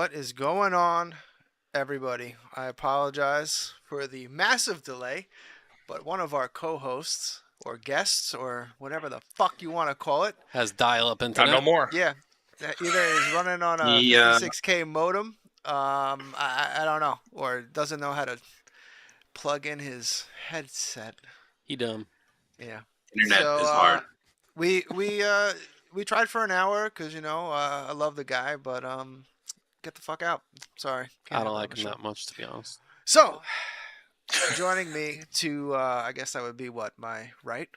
What is going on, everybody? I apologize for the massive delay, but one of our co-hosts or guests or whatever the fuck you want to call it has dial-up internet. No more. Yeah, either is running on a 56K modem, I don't know, or doesn't know how to plug in his headset. He dumb. Yeah. Internet is hard. We tried for an hour because I love the guy, but get the fuck out. Sorry. I don't like him that much, to be honest. So, joining me to I guess that would be what my right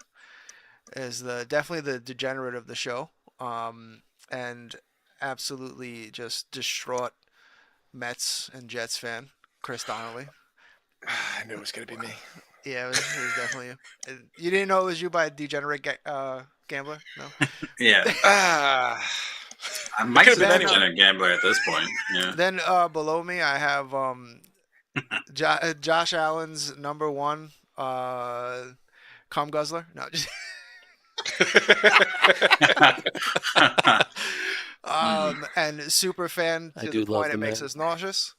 is definitely the degenerate of the show, and absolutely just distraught Mets and Jets fan, Chris Donnelly. I knew it was gonna be me. Yeah, it was definitely you. You didn't know it was you by a degenerate gambler? No? Yeah. Mike's a degenerate gambler at this point. Yeah. Then below me, I have Josh Allen's number one cum guzzler. No, just and super fan to the point it makes us nauseous.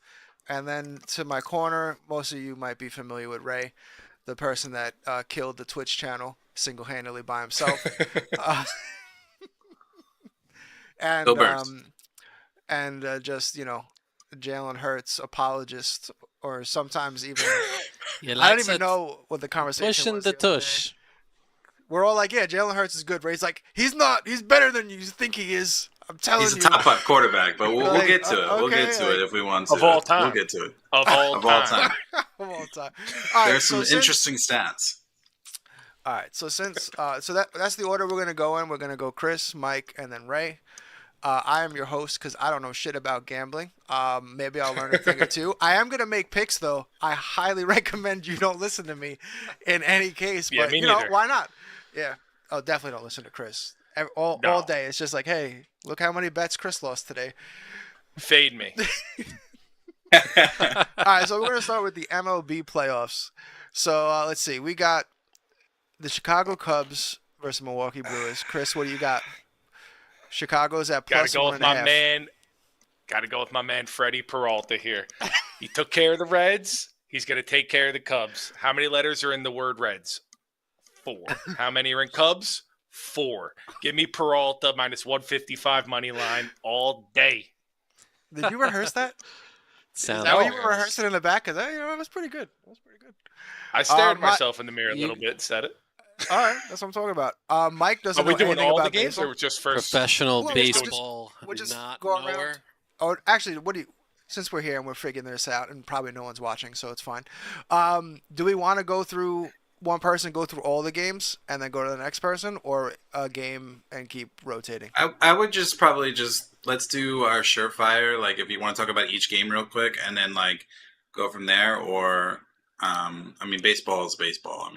And then to my corner, most of you might be familiar with Ray, the person that killed the Twitch channel single-handedly by himself. And just Jalen Hurts apologist, or sometimes even I don't even know what the conversation was. The tush. We're all like, yeah, Jalen Hurts is good. Ray's like, he's not. He's better than you think he is. I'm telling you. He's a top 5 quarterback, but we'll get to it. Okay, we'll get to it if we want to. Of all time. We'll get to it. Of all time. Of all time. All right, there's some interesting stats. All right, so that's the order we're gonna go in. We're gonna go Chris, Mike, and then Ray. I am your host because I don't know shit about gambling. Maybe I'll learn a thing or two. I am gonna make picks though. I highly recommend you don't listen to me in any case. Yeah, but me neither. why not? Yeah. Oh, definitely don't listen to Chris. All day. It's just like, hey, look how many bets Chris lost today. Fade me. All right, so we're gonna start with the MLB playoffs. So let's see. We got the Chicago Cubs versus Milwaukee Brewers. Chris, what do you got? Chicago's at plus 1.5. Gotta go with my man Freddie Peralta here. He took care of the Reds. He's gonna take care of the Cubs. How many letters are in the word Reds? 4. How many are in Cubs? 4. Give me Peralta minus 155 money line all day. Did you rehearse that? Is that what you were rehearsing in the back? Because that was pretty good. I stared at myself in the mirror a little bit and said it. All right, that's what I'm talking about. Mike doesn't know anything all about the games, baseball. or just first? Professional baseball. We'll just not go nowhere. around. Oh, actually, since we're here and we're figuring this out, and probably no one's watching, so it's fine. Do we want to go through one person, go through all the games, and then go to the next person, or a game and keep rotating? I would probably let's do our surefire. Like, if you want to talk about each game real quick, and then like go from there, or baseball is baseball.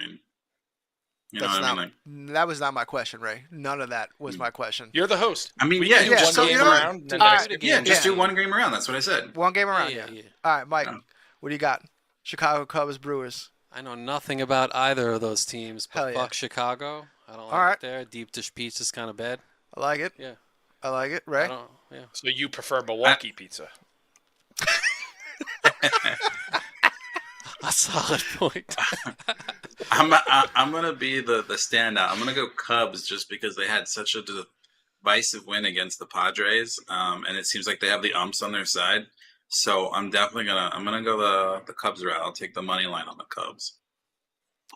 That was not my question, Ray. None of that was my question. You're the host. Just one game around. Just do one game around. That's what I said. One game around. Yeah. All right, Mike. What do you got? Chicago Cubs, Brewers. I know nothing about either of those teams, but fuck Chicago. I don't like it there. Deep dish pizza's kind of bad. I like it. Yeah. I like it. Ray? So you prefer Milwaukee pizza? A solid point. I'm gonna be the standout. I'm gonna go Cubs just because they had such a divisive win against the Padres, and it seems like they have the umps on their side. So I'm definitely gonna go the Cubs route. I'll take the money line on the Cubs.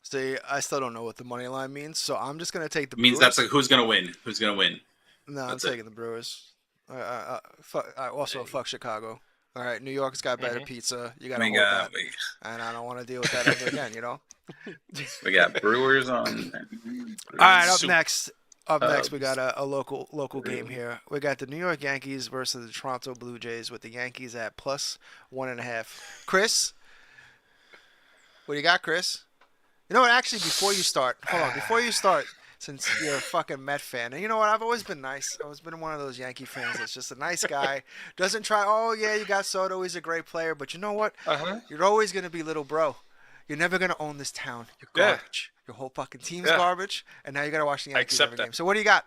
See, I still don't know what the money line means, so I'm just gonna take the Brewers. Means that's like who's gonna win? Who's gonna win? No, I'm taking the Brewers. I also fuck Chicago. All right, New York's got better pizza. You gotta hold that, and I don't want to deal with that ever again. We got Brewers on. All right, up next, we got a local game here. We got the New York Yankees versus the Toronto Blue Jays, with the Yankees at plus 1.5. Chris, what do you got, Chris? You know what? Actually, before you start, since you're a fucking Met fan. And you know what? I've always been nice. I've always been one of those Yankee fans that's just a nice guy. Doesn't try, oh, yeah, you got Soto. He's a great player. But you know what? You're always going to be little bro. You're never going to own this town. You're garbage. Your whole fucking team's garbage. And now you got to watch the Yankees every game. So what do you got?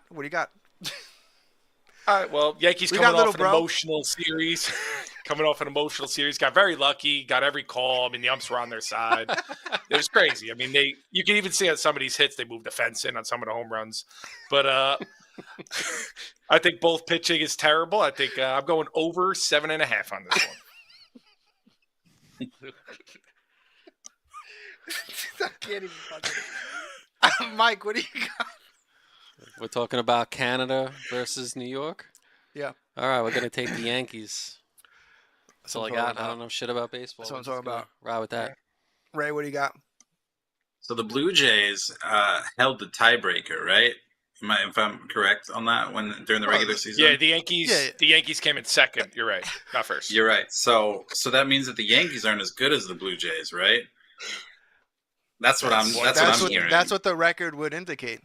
All right, well, Yankees coming off an emotional series. Got very lucky, got every call. I mean, the umps were on their side. It was crazy. I mean, you can even see on some of these hits, they moved the fence in on some of the home runs. But I think both pitching is terrible. I think I'm going over 7.5 on this one. I can't even fucking... Mike, what do you got? We're talking about Canada versus New York? Yeah. All right, we're going to take the Yankees. That's all I got. I don't know shit about baseball. That's what I'm talking about. Ride with that. Ray, what do you got? So the Blue Jays held the tiebreaker, right? If I'm correct on that, during the regular season? Yeah, the Yankees came in second. You're right, not first. You're right. So that means that the Yankees aren't as good as the Blue Jays, right? That's what I'm hearing. That's what the record would indicate.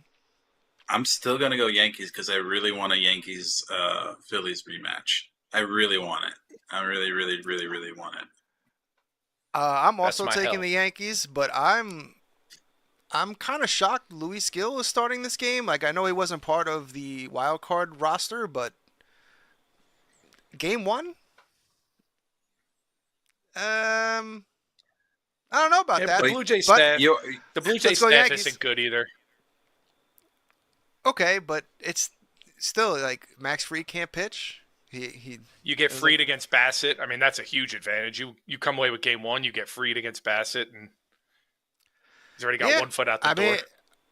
I'm still gonna go Yankees because I really want a Yankees Phillies rematch. I really want it. I really, really, really, really want it. I'm also taking the Yankees, but I'm kind of shocked Luis Gil is starting this game. Like, I know he wasn't part of the wild card roster, but game one? I don't know about that. The Blue Jays staff isn't good either. Okay, but it's still like Max Fried can't pitch. You get Fried against Bassett. I mean, that's a huge advantage. You come away with game one, you get Fried against Bassett, and he's already got 1 foot out the door.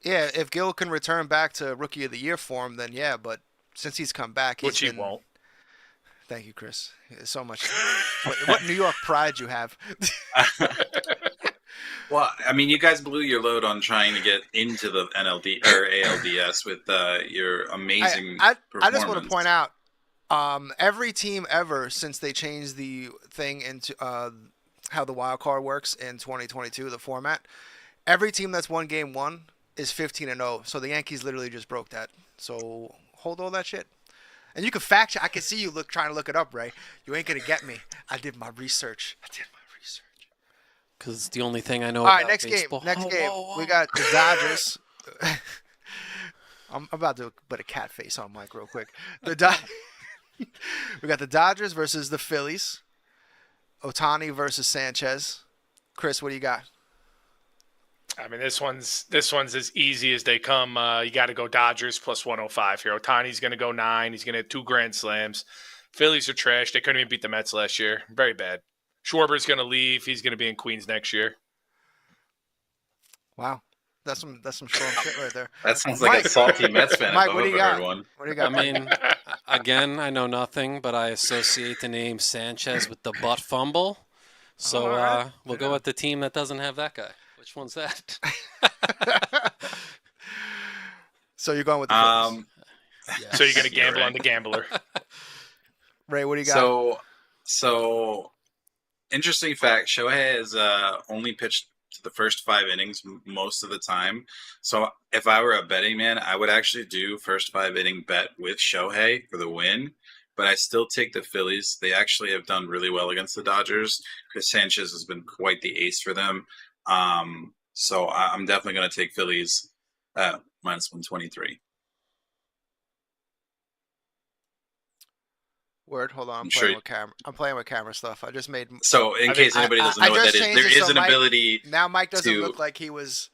Yeah, if Gil can return back to Rookie of the Year form, then yeah. But since he's come back, which he won't. Thank you, Chris. So much. what New York pride you have. Well, I mean, you guys blew your load on trying to get into the NLD or ALDS with your amazing performance. I just want to point out, every team ever since they changed the thing into how the wild card works in 2022, the format, every team that's won game one is 15-0. So the Yankees literally just broke that. So hold all that shit. And you can fact check. I can see you trying to look it up, Ray. You ain't gonna get me. I did my research. Because it's the only thing I know. All right, next baseball. Game. Next game. We got the Dodgers. I'm about to put a cat face on Mike real quick. We got the Dodgers versus the Phillies. Ohtani versus Sanchez. Chris, what do you got? I mean, this one's as easy as they come. You got to go Dodgers plus 105 here. Ohtani's going to go 9. He's going to hit 2 grand slams. Phillies are trash. They couldn't even beat the Mets last year. Very bad. Schwarber's going to leave. He's going to be in Queens next year. Wow. That's some strong shit right there. That sounds like a salty Mets fan. Mike, what do you got? What do you got? I mean, again, I know nothing, but I associate the name Sanchez with the butt fumble. So we'll go with the team that doesn't have that guy. Which one's that? So you're going with the Phillies. Yes. So you're going to gamble on the gambler. Ray, what do you got? So interesting fact, Shohei has only pitched the first 5 innings most of the time. So if I were a betting man, I would actually do first 5 inning bet with Shohei for the win. But I still take the Phillies. They actually have done really well against the Dodgers. Chris Sanchez has been quite the ace for them. So I'm definitely going to take Phillies minus 123. Word, hold on. I'm playing with camera stuff. I just made. So in case anybody doesn't know what that is, there is an ability. Now Mike doesn't look like he was,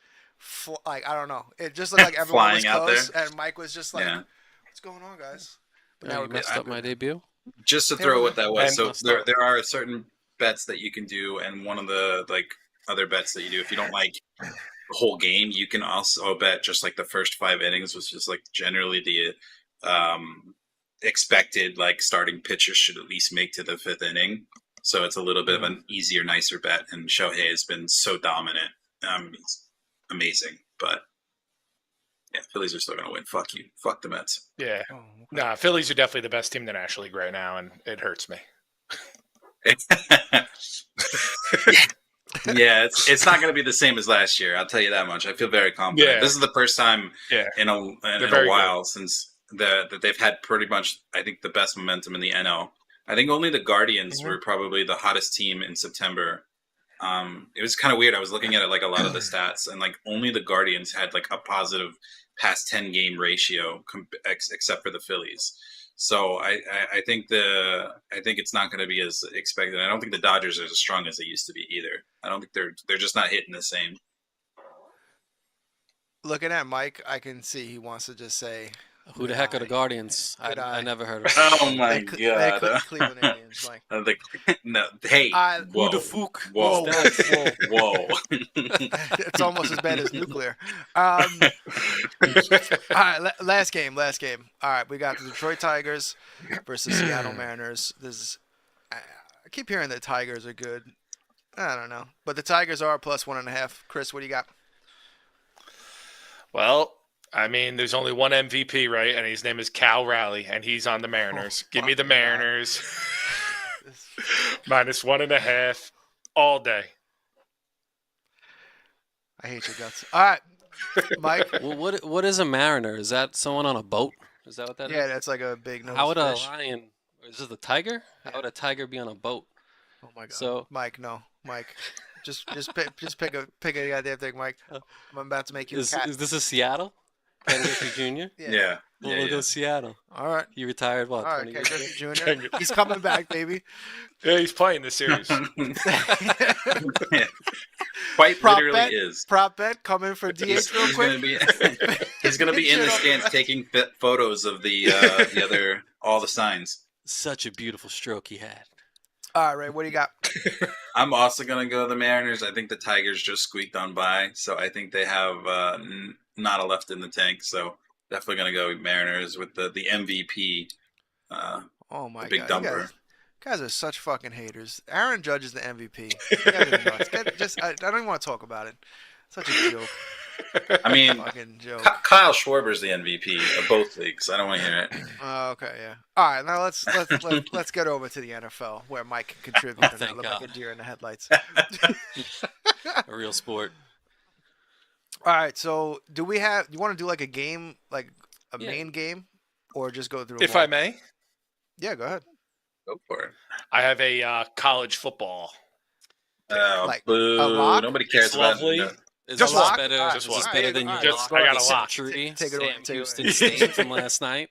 like, I don't know. It just looked like everyone was close, and Mike was just like, "What's going on, guys?" But now we messed up my debut. Just to throw what that was. So there are certain bets that you can do, and one of the other bets that you do, if you don't like the whole game, you can also bet just like the first 5 innings, which is like generally the expected starting pitcher should at least make to the 5th inning. So it's a little bit of an easier, nicer bet. And Shohei has been so dominant. It's amazing. But yeah, Phillies are still going to win. Fuck you. Fuck the Mets. Yeah. Nah, Phillies are definitely the best team in the National League right now, and it hurts me. Yeah, it's not going to be the same as last year. I'll tell you that much. I feel very confident. Yeah. This is the first time in a while since that they've had pretty much, I think, the best momentum in the NL. I think only the Guardians were probably the hottest team in September. It was kind of weird. I was looking at it a lot of the stats, and only the Guardians had a positive past 10 game ratio, except for the Phillies. So I think it's not going to be as expected. I don't think the Dodgers are as strong as they used to be either. I don't think they're just not hitting the same. Looking at Mike, I can see he wants to just say, Who the heck are the Guardians? I never heard of them. Oh my god! Cleveland Indians, Mike. No, hey, Who the fuck? Whoa. whoa! It's almost as bad as nuclear. All right, last game. All right, we got the Detroit Tigers versus Seattle Mariners. I keep hearing the Tigers are good. I don't know, but the Tigers are plus 1.5. Chris, what do you got? Well, I mean, there's only one MVP, right? And his name is Cal Raleigh, and he's on the Mariners. Give me the Mariners. Minus 1.5 all day. I hate your guts. All right, Mike. Well, what is a mariner? Is that someone on a boat? Is that what that is? Yeah, that's like a big nose How would a fish. lion? Is it the tiger? How would a tiger be on a boat? Oh my god. So Mike, no, Mike. Just pick a goddamn thing, Mike. I'm about to make you a cat. is this a Seattle? Ken Griffey Jr. Yeah. We'll go Seattle. All right. He retired what? All right, 20 Ken years ago? Griffey Jr. He's coming back, baby. Yeah, he's playing this series. Quite Prop literally bet? is. Prop bet coming for DH real quick. He's gonna be in the stands taking photos of the other all the signs. Such a beautiful stroke he had. All right, Ray, what do you got? I'm also gonna go the Mariners. I think the Tigers just squeaked on by, so I think they have not a left in the tank. So definitely gonna go Mariners with the MVP. Oh my big god, dumper. you guys are such fucking haters. Aaron Judge is the MVP. You guys are nuts. I don't even want to talk about it. Such a joke. I mean, Fucking joke. Kyle Schwarber's the MVP of both leagues. I don't want to hear it. Okay, yeah. All right, now let's get over to the NFL where Mike can contribute and not Thank look God. like a deer in the headlights. A real sport. All right, so you want to do like a game, like a Yeah. main game, or just go through? If them all? I may, Yeah, go ahead. Go for it. I have a college football. Oh, Like, boo. a lock? Nobody cares It's about lovely. it. Is Just this lock. better? All right, Is just this lock. better than All your right, Just- lock? I got a Sam lock. Trudy, Take it away, Sam take it Houston away. State from last night.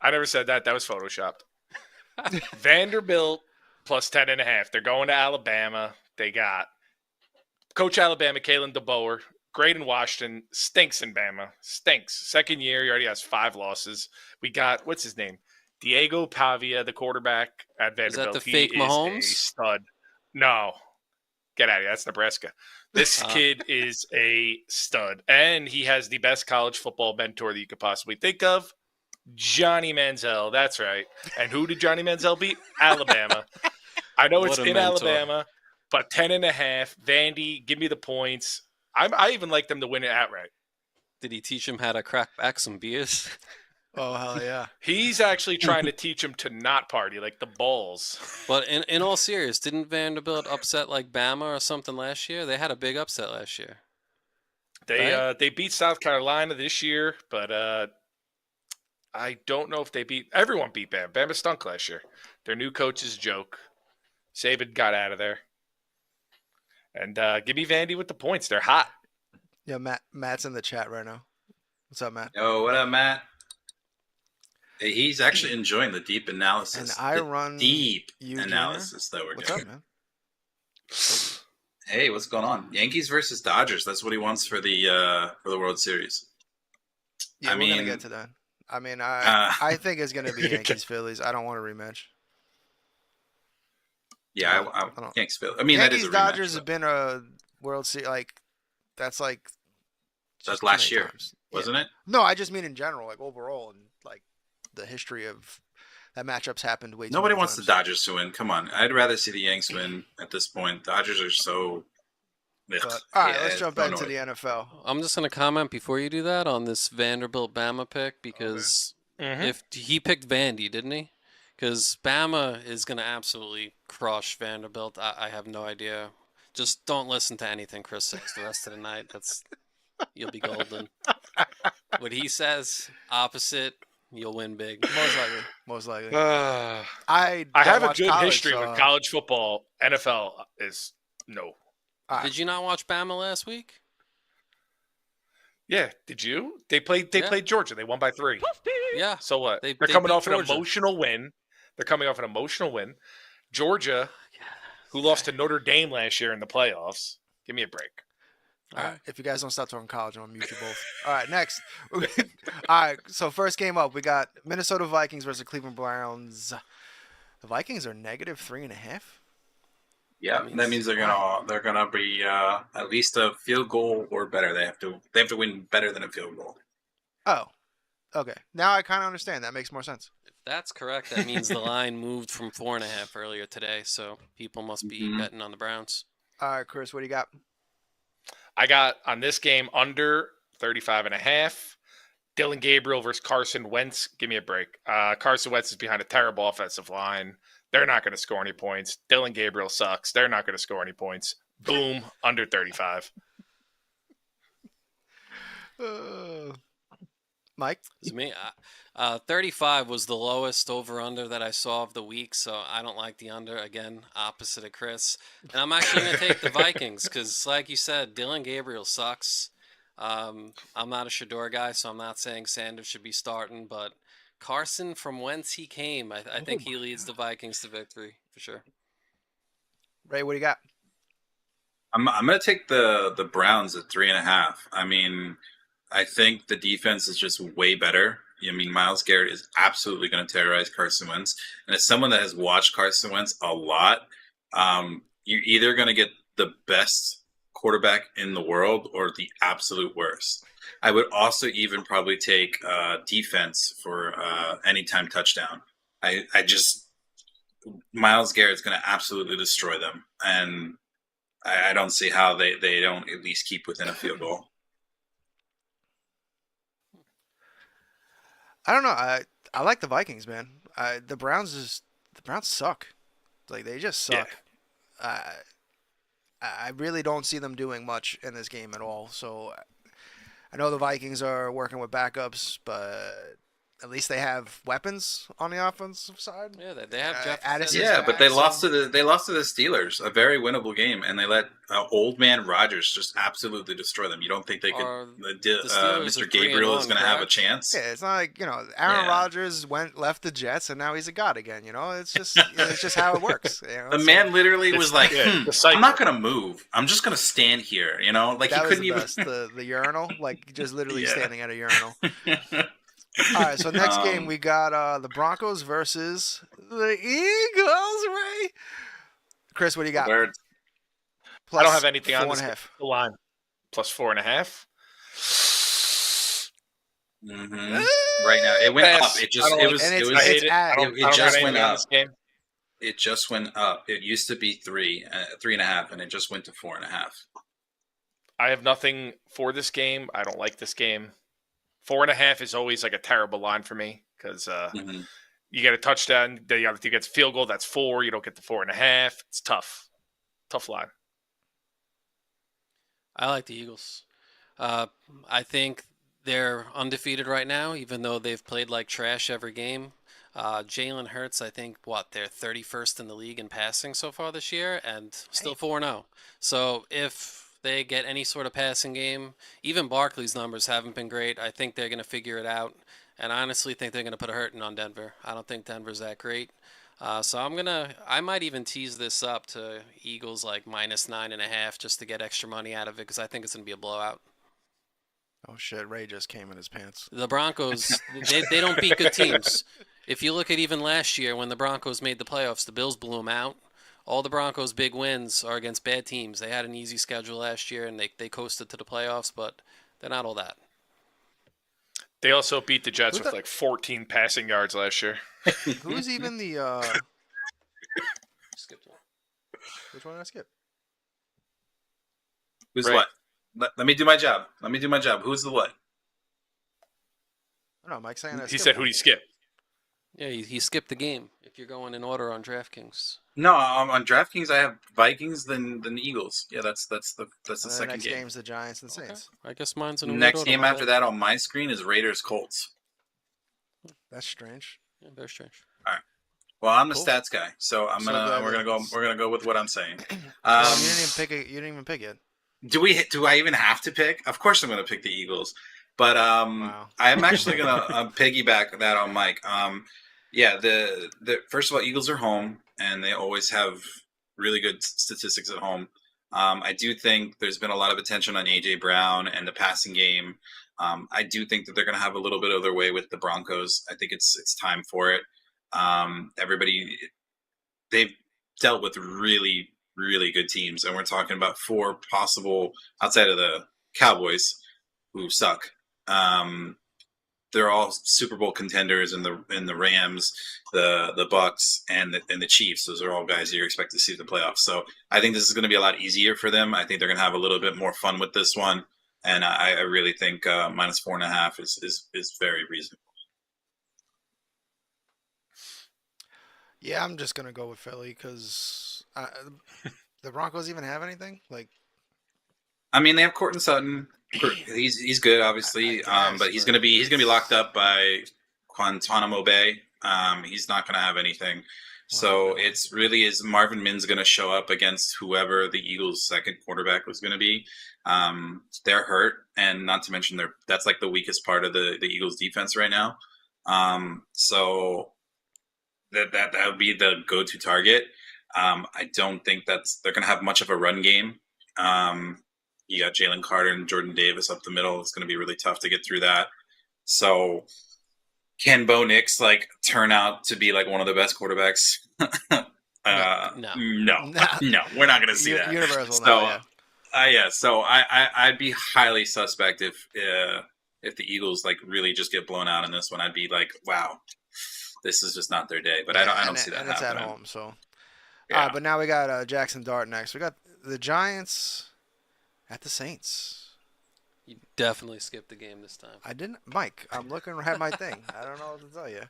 I never said that. That was photoshopped. Vanderbilt plus 10.5. They're going to Alabama. They got Coach Alabama, Kalen DeBoer. Great in Washington. Stinks in Bama. Stinks. Second year, he already has 5 losses. We got, what's his name? Diego Pavia, the quarterback at Vanderbilt. the He fake is Mahomes? a stud. No. Get out of here. That's Nebraska. This kid is a stud. And he has the best college football mentor that you could possibly think of. Johnny Manziel. That's right. And who did Johnny Manziel beat? Alabama. I know it's What a in mentor. Alabama, but 10.5. Vandy, give me the points. I even like them to win it outright. Did he teach him how to crack back some beers? Oh hell yeah! He's actually trying to teach him to not party, like the balls. But in all seriousness, didn't Vanderbilt upset like Bama or something last year? They had a big upset last year. They beat South Carolina this year, but I don't know if they beat. Everyone beat Bama. Bama stunk last year. Their new coach is a joke. Saban got out of there. And give me Vandy with the points. They're hot. Yeah, Matt's in the chat right now. What's up, Matt? Yo, what up, Matt? Hey, he's actually enjoying the deep analysis. And I The run deep you, Junior. analysis that we're What's getting. up, man? Hey, what's going on? Yankees versus Dodgers. That's what he wants for the World Series. Yeah, I we're gonna mean, get to that. I mean, I think it's gonna be Yankees Phillies. I don't want a rematch. Yeah, I don't- I can't spell. I mean, that is Yankees a rematch. Dodgers have been a World Series that's like. That's just too last many year, times. wasn't it? No, I just mean in general, like overall, and like the history of that matchups happened way too Nobody many wants times. the Dodgers to win. Come on, I'd rather see the Yanks win at this point. Dodgers are so. Ugh. But, all right, Yeah, let's jump so into annoying. the NFL. I'm just going to comment before you do that on this Vanderbilt Bama pick because if he picked Vandy, didn't he? Because Bama is going to absolutely crush Vanderbilt. I have no idea. Just don't listen to anything Chris says the rest of the night. You'll be golden. What he says, opposite, you'll win big. Most likely. I I have a watch good college, history so, with college football. NFL is no. all right. Did you not watch Bama last week? Yeah, did you? They played Georgia. They won by 3. Yeah. So what? They're coming off Georgia. an emotional win. They're coming off an emotional win. Georgia, who lost to Notre Dame last year in the playoffs. Give me a break. All right. If you guys don't stop talking college, I'm going to mute you both. All right, next. All right, so first game up, we got Minnesota Vikings versus Cleveland Browns. The Vikings are negative 3.5. Yeah, that means they're gonna be at least a field goal or better. They have to win better than a field goal. Oh, okay. Now I kind of understand. That makes more sense. If that's correct, that means the line moved from 4.5 earlier today, so people must be betting on the Browns. All right, Chris, what do you got? I got on this game under 35.5. Dylan Gabriel versus Carson Wentz. Give me a break. Carson Wentz is behind a terrible offensive line. They're not going to score any points. Dylan Gabriel sucks. They're not going to score any points. Boom, under 35. Mike? It's me. 35 was the lowest over-under that I saw of the week, so I don't like the under. Again, opposite of Chris. And I'm actually going to take the Vikings because, like you said, Dylan Gabriel sucks. I'm not a Shador guy, so I'm not saying Sanders should be starting, but Carson, from whence he came, I think he leads the Vikings to victory for sure. Ray, what do you got? I'm going to take the Browns at 3.5. I mean, I think the defense is just way better. I mean, Myles Garrett is absolutely going to terrorize Carson Wentz. And as someone that has watched Carson Wentz a lot, you're either going to get the best quarterback in the world or the absolute worst. I would also even probably take defense for anytime touchdown. I just Myles Garrett's going to absolutely destroy them, and I don't see how they don't at least keep within a field goal. I don't know. I like the Vikings, man. The Browns suck. Like, they just suck. Yeah. I really don't see them doing much in this game at all. So I know the Vikings are working with backups, but at least they have weapons on the offensive side. Yeah, they have Jeff. Addison. Yeah, but they lost to the Steelers, a very winnable game, and they let old man Rodgers just absolutely destroy them. You don't think they could? Mr. Gabriel is going to have a chance? Yeah, it's not like Aaron Rodgers left the Jets, and now he's a god again. It's just how it works. The man literally was like, "I'm not going to move. I'm just going to stand here." Like that he couldn't even the urinal, like just literally standing at a urinal. All right, so next game we got the Broncos versus the Eagles, Ray. Chris, what do you got? I don't have anything on this line. Plus 4.5. Right now, it went up. It just went up. It just went up. It used to be 3.5, and it just went to 4.5. I have nothing for this game. I don't like this game. 4.5 is always like a terrible line for me because you get a touchdown, the other team gets a field goal. That's 4. You don't get the 4.5. It's tough line. I like the Eagles. I think they're undefeated right now, even though they've played like trash every game. Jalen Hurts, I think, they're 31st in the league in passing so far this year, and still 4-0. So if they get any sort of passing game, even Barkley's numbers haven't been great. I think they're going to figure it out, and I honestly think they're going to put a hurting on Denver. I don't think Denver's that great. So I might even tease this up to Eagles like minus 9.5 just to get extra money out of it because I think it's going to be a blowout. Oh shit! Ray just came in his pants. The Broncos, they don't beat good teams. If you look at even last year when the Broncos made the playoffs, the Bills blew them out. All the Broncos' big wins are against bad teams. They had an easy schedule last year, and they coasted to the playoffs, but they're not all that. They also beat the Jets with like 14 passing yards last year. Who's even the Skipped one. Which one did I skip? Who's what? Let me do my job. Who's the what? I don't know. Mike's saying that. He said who he skipped. Yeah, he skipped the game. If you're going in order on DraftKings. No, on DraftKings I have Vikings, then Eagles. Yeah, that's the second game. Next game's the Giants and Saints. Okay. I guess mine's in a next game after that on my screen is Raiders Colts. That's strange. Yeah, very strange. All right. Well, I'm the stats guy, so we're gonna go with what I'm saying. You didn't even pick yet. Do I even have to pick? Of course I'm going to pick the Eagles. But Wow. I'm actually going to piggyback that on Mike. Yeah, the first of all, Eagles are home, and they always have really good statistics at home. I do think there's been a lot of attention on A.J. Brown and the passing game. I do think that they're going to have a little bit of their way with the Broncos. I think it's time for it. They've dealt with really, really good teams, and we're talking about 4 possible, outside of the Cowboys, who suck. They're all Super Bowl contenders in the Rams, the Bucks, and the Chiefs. Those are all guys you expect to see in the playoffs. So I think this is going to be a lot easier for them. I think they're going to have a little bit more fun with this one, and I really think -4.5 is very reasonable. Yeah, I'm just gonna go with Philly because the Broncos even have anything like. I mean, they have Courtland Sutton. He's good, obviously, but he's gonna be locked up by Guantanamo Bay. He's not gonna have anything. So it's really is Marvin Mims gonna show up against whoever the Eagles' second quarterback was gonna be. They're hurt, and not to mention that's like the weakest part of the Eagles' defense right now. So that would be the go-to target. I don't think they're gonna have much of a run game. You got Jalen Carter and Jordan Davis up the middle. It's going to be really tough to get through that. So can Bo Nix turn out to be one of the best quarterbacks? No, we're not going to see that. Universal, so, yeah. So I'd be highly suspect if the Eagles really just get blown out in this one. I'd be like, wow, this is just not their day. But I don't see that happening. It's at home, so. Yeah. But now we got Jackson Dart next. We got the Giants at the Saints. You definitely skipped the game this time. I didn't, Mike. I'm looking at my thing. I don't know what to tell you.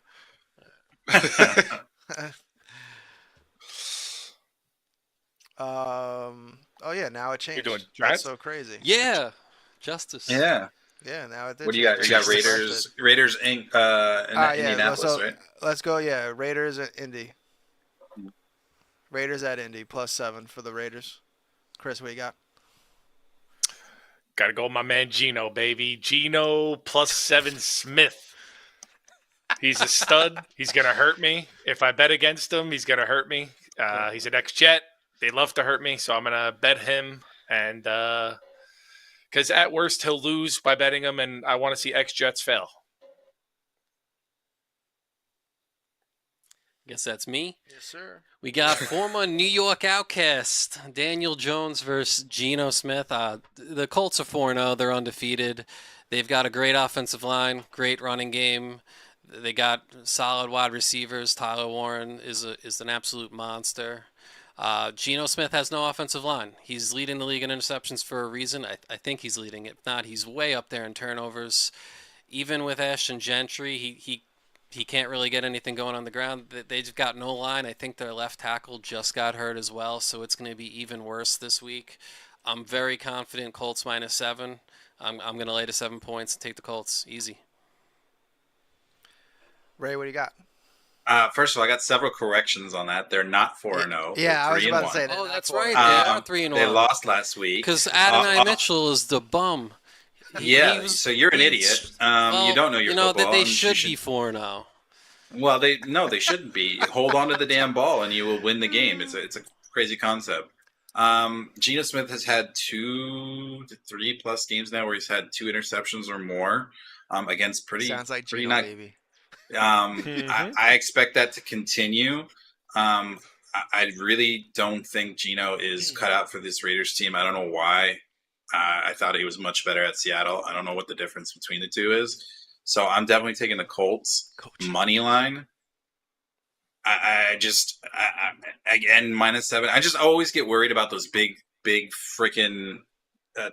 Oh yeah, now it changed. You're doing That's so crazy. Yeah, Justice. Yeah. Yeah, now it did. What do you got? You got Raiders in Indianapolis, right? Let's go. Yeah, Raiders at Indy. Raiders at Indy +7 for the Raiders. Chris, what you got? Got to go with my man Geno, baby. Geno +7 Smith. He's a stud. He's going to hurt me. If I bet against him, he's going to hurt me. He's an ex-Jet. They love to hurt me, so I'm going to bet him. And because at worst, he'll lose by betting him, and I want to see ex-Jets fail. Guess that's me. Yes, sir. We got former New York Outcast Daniel Jones versus Geno Smith. The Colts are 4-0. They're undefeated. They've got a great offensive line, great running game. They got solid wide receivers. Tyler Warren is an absolute monster. Geno Smith has no offensive line. He's leading the league in interceptions for a reason. I think he's leading it. If not, he's way up there in turnovers. Even with Ashton Gentry, he can't really get anything going on the ground. They've got no line. I think their left tackle just got hurt as well, so it's going to be even worse this week. I'm very confident Colts -7. I'm going to lay to 7 points and take the Colts. Easy. Ray, what do you got? First of all, I got several corrections on that. They're not 4-0. Yeah, I was about to say that. Oh, that's 4-0. right. They are 3-1. They lost last week. Because Adonai Mitchell is the bum. So you're an idiot. You don't know your football. That they should be 4-0. Well, they shouldn't be. Hold on to the damn ball, and you will win the game. It's a crazy concept. Geno Smith has had 2 to 3 plus games now where he's had 2 interceptions or more against Sounds like pretty Geno, nice. baby. I expect that to continue. I really don't think Geno is cut out for this Raiders team. I don't know why. I thought he was much better at Seattle. I don't know what the difference between the two is. So I'm definitely taking the Colts money line. Again, -7. I just always get worried about those big freaking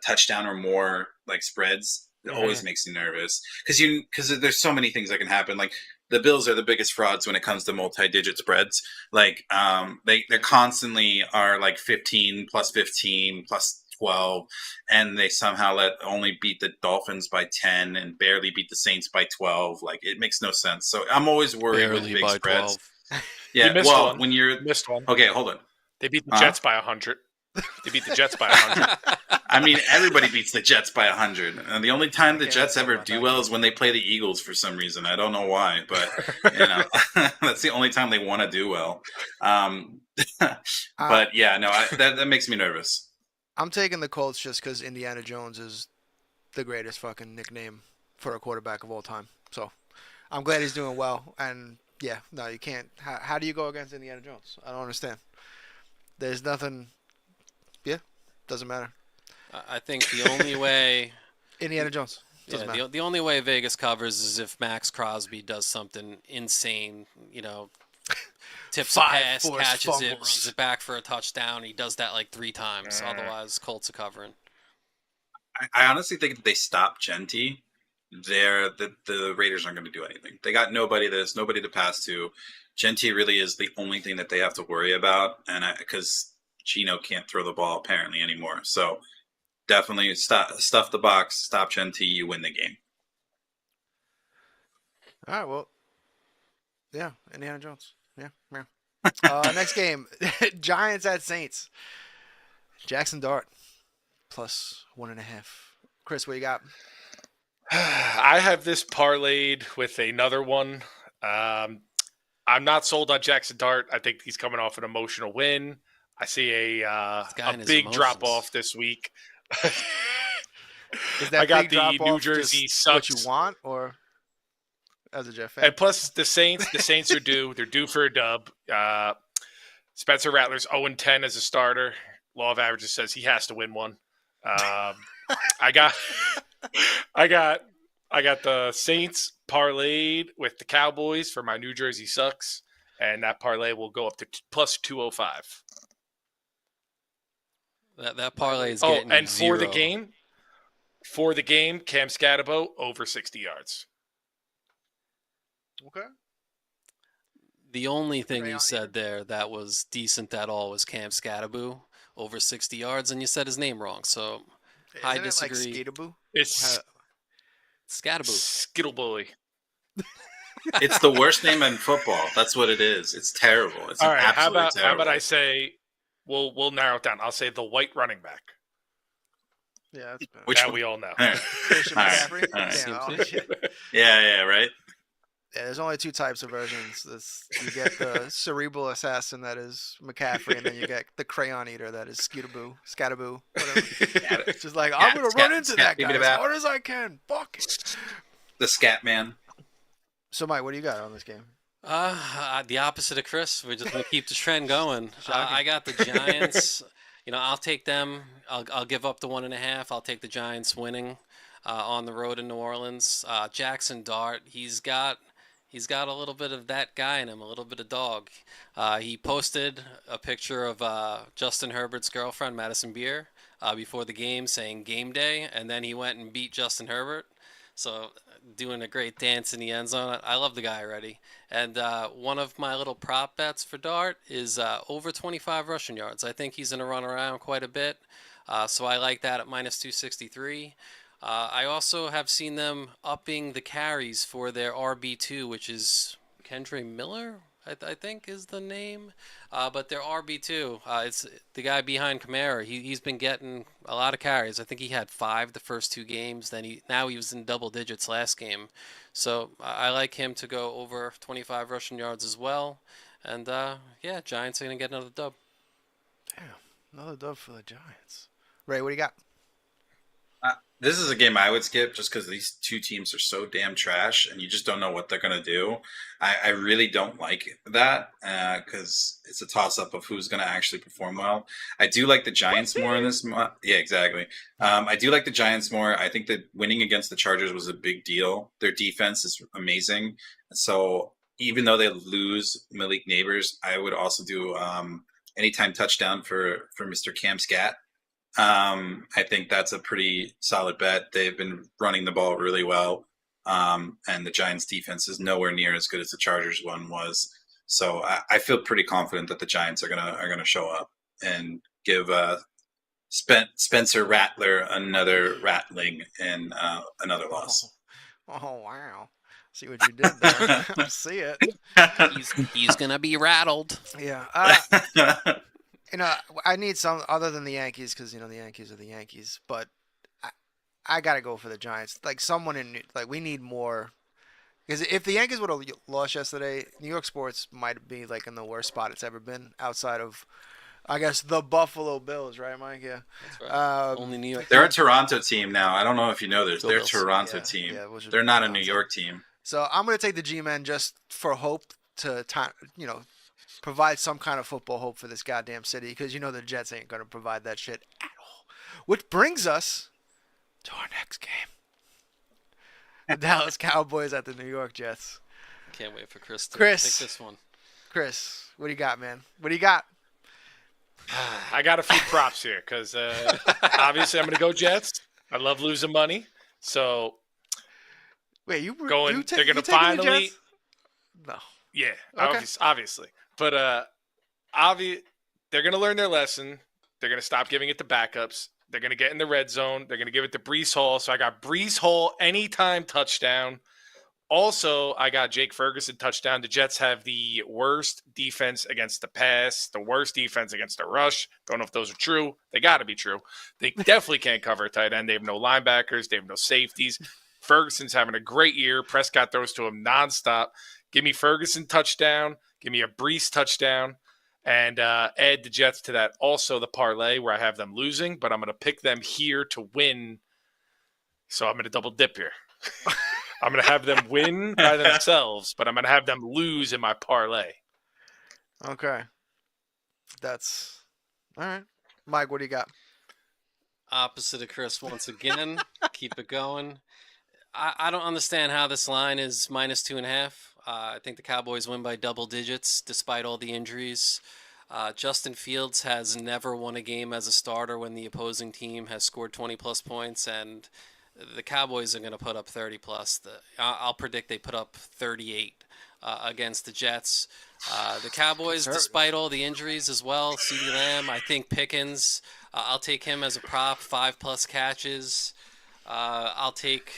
touchdown or more spreads. It always makes me nervous because there's so many things that can happen. Like the Bills are the biggest frauds when it comes to multi-digit spreads. They constantly are 15 +15 +12, and they somehow only beat the Dolphins by 10 and barely beat the Saints by 12. It makes no sense. So I'm always worried with big spreads. 12. Yeah, when you missed one. Okay, hold on. They beat the Jets by 100. They beat the Jets by 100. I mean, everybody beats the Jets by 100. And the only time the Jets ever do well is when they play the Eagles for some reason. I don't know why, but that's the only time they want to do well. But yeah, no, that makes me nervous. I'm taking the Colts just because Indiana Jones is the greatest fucking nickname for a quarterback of all time. So I'm glad he's doing well. And yeah, no, you can't. How do you go against Indiana Jones? I don't understand. There's nothing. Yeah, doesn't matter. I think the only way Indiana Jones. Yeah, the only way Vegas covers is if Max Crosby does something insane, tips a pass, catches fumbles. It, runs it back for a touchdown. He does that like 3 times. Otherwise, Colts are covering. I honestly think if they stop Genty, the Raiders aren't going to do anything. They got nobody. There's nobody to pass to. Genty really is the only thing that they have to worry about, and because Geno can't throw the ball apparently anymore. So definitely stuff the box, stop Genty, you win the game. All right, well, yeah, Indiana Jones. Yeah. Next game, Giants at Saints. Jackson Dart plus 1.5. Chris, what you got? I have this parlayed with another one. I'm not sold on Jackson Dart. I think he's coming off an emotional win. I see a big drop off this week. Is that I got the New Jersey sucks. What you want, or as a Jeff fan? And plus the Saints are due. They're due for a dub. Spencer Rattler's 0-10 as a starter. Law of averages says he has to win one. I got the Saints parlayed with the Cowboys for my New Jersey sucks, and that parlay will go up to plus 205. That parlay is getting and 0. For the game, Cam Scatabo over 60 yards. Okay. The only thing you said there that was decent at all was Cam Scatabo over 60 yards, and you said his name wrong. So I disagree. Isn't it like Scatabo? It's Scatabo. Skittlebully. It's the worst name in football. That's what it is. It's terrible. It's all right. Absolutely how terrible. about I say we'll narrow it down. I'll say the white running back. Yeah, that's bad. Which we all know. All right. Yeah, right. Yeah, there's only 2 types of versions. You get the cerebral assassin that is McCaffrey, and then you get the crayon eater that is Scatabo, whatever. It's just like, I'm going to run into that guy as hard as I can. Fuck it. The Scat Man. So, Mike, what do you got on this game? The opposite of Chris. We're just going to keep the trend going. I got the Giants. I'll take them. I'll give up the 1.5. I'll take the Giants winning on the road in New Orleans. Jackson Dart, he's got a little bit of that guy in him, a little bit of dog. He posted a picture of Justin Herbert's girlfriend, Madison Beer, before the game saying game day, and then he went and beat Justin Herbert. So doing a great dance in the end zone. I love the guy already. And one of my little prop bets for Dart is over 25 rushing yards. I think he's going to run around quite a bit. So I like that at minus 263. I also have seen them upping the carries for their RB2, which is Kendre Miller, I think is the name. But their RB2, it's the guy behind Kamara. He's been getting a lot of carries. I think he had 5 the first 2 games. Now he was in double digits last game. So I like him to go over 25 rushing yards as well. And Giants are going to get another dub. Damn, another dub for the Giants. Ray, what do you got? This is a game I would skip just because these 2 teams are so damn trash and you just don't know what they're going to do. I really don't like that because it's a toss-up of who's going to actually perform well. I do like the Giants more in this. Yeah, exactly. I do like the Giants more. I think that winning against the Chargers was a big deal. Their defense is amazing. So even though they lose Malik Neighbors, I would also do anytime touchdown for Mr. Cam Scat. I think that's a pretty solid bet. They've been running the ball really well, and the Giants' defense is nowhere near as good as the Chargers one was. So I feel pretty confident that the Giants are gonna show up and give Spencer Rattler another rattling and another loss. Oh wow! See what you did there. I see it. He's gonna be rattled. Yeah. I need some other than the Yankees because the Yankees are the Yankees. But I gotta go for the Giants. Like someone we need more. Because if the Yankees would have lost yesterday, New York sports might be like in the worst spot it's ever been outside of, I guess, the Buffalo Bills, right, Mike? Yeah. That's right. Only New York. They're a Toronto team now. I don't know if you know this. They're a Bills. Toronto team. Yeah, they're not a New York team. So I'm going to take the G-Men just for hope to provide some kind of football hope for this goddamn city because the Jets ain't going to provide that shit at all. Which brings us to our next game. The Dallas Cowboys at the New York Jets. Can't wait for Chris to pick this one. Chris, what do you got, man? What do you got? I got a few props here because obviously I'm going to go Jets. I love losing money. So, wait, they're going to finally. No. Yeah, okay. Obviously. But they're going to learn their lesson. They're going to stop giving it to backups. They're going to get in the red zone. They're going to give it to Breece Hall. So I got Breece Hall anytime touchdown. Also, I got Jake Ferguson touchdown. The Jets have the worst defense against the pass, the worst defense against the rush. Don't know if those are true. They got to be true. They definitely can't cover a tight end. They have no linebackers. They have no safeties. Ferguson's having a great year. Prescott throws to him nonstop. Give me Ferguson touchdown. Give me a Breece touchdown. And add the Jets to that. Also, the parlay where I have them losing, but I'm going to pick them here to win. So I'm going to double dip here. I'm going to have them win by themselves, but I'm going to have them lose in my parlay. Okay. That's all right. Mike, what do you got? Opposite of Chris once again. Keep it going. I don't understand how this line is -2.5. I think the Cowboys win by double digits despite all the injuries. Justin Fields has never won a game as a starter when the opposing team has scored 20-plus points, and the Cowboys are going to put up 30-plus. I'll predict they put up 38 against the Jets. The Cowboys, despite all the injuries as well, CeeDee Lamb, I think Pickens, I'll take him as a prop, 5-plus catches. I'll take...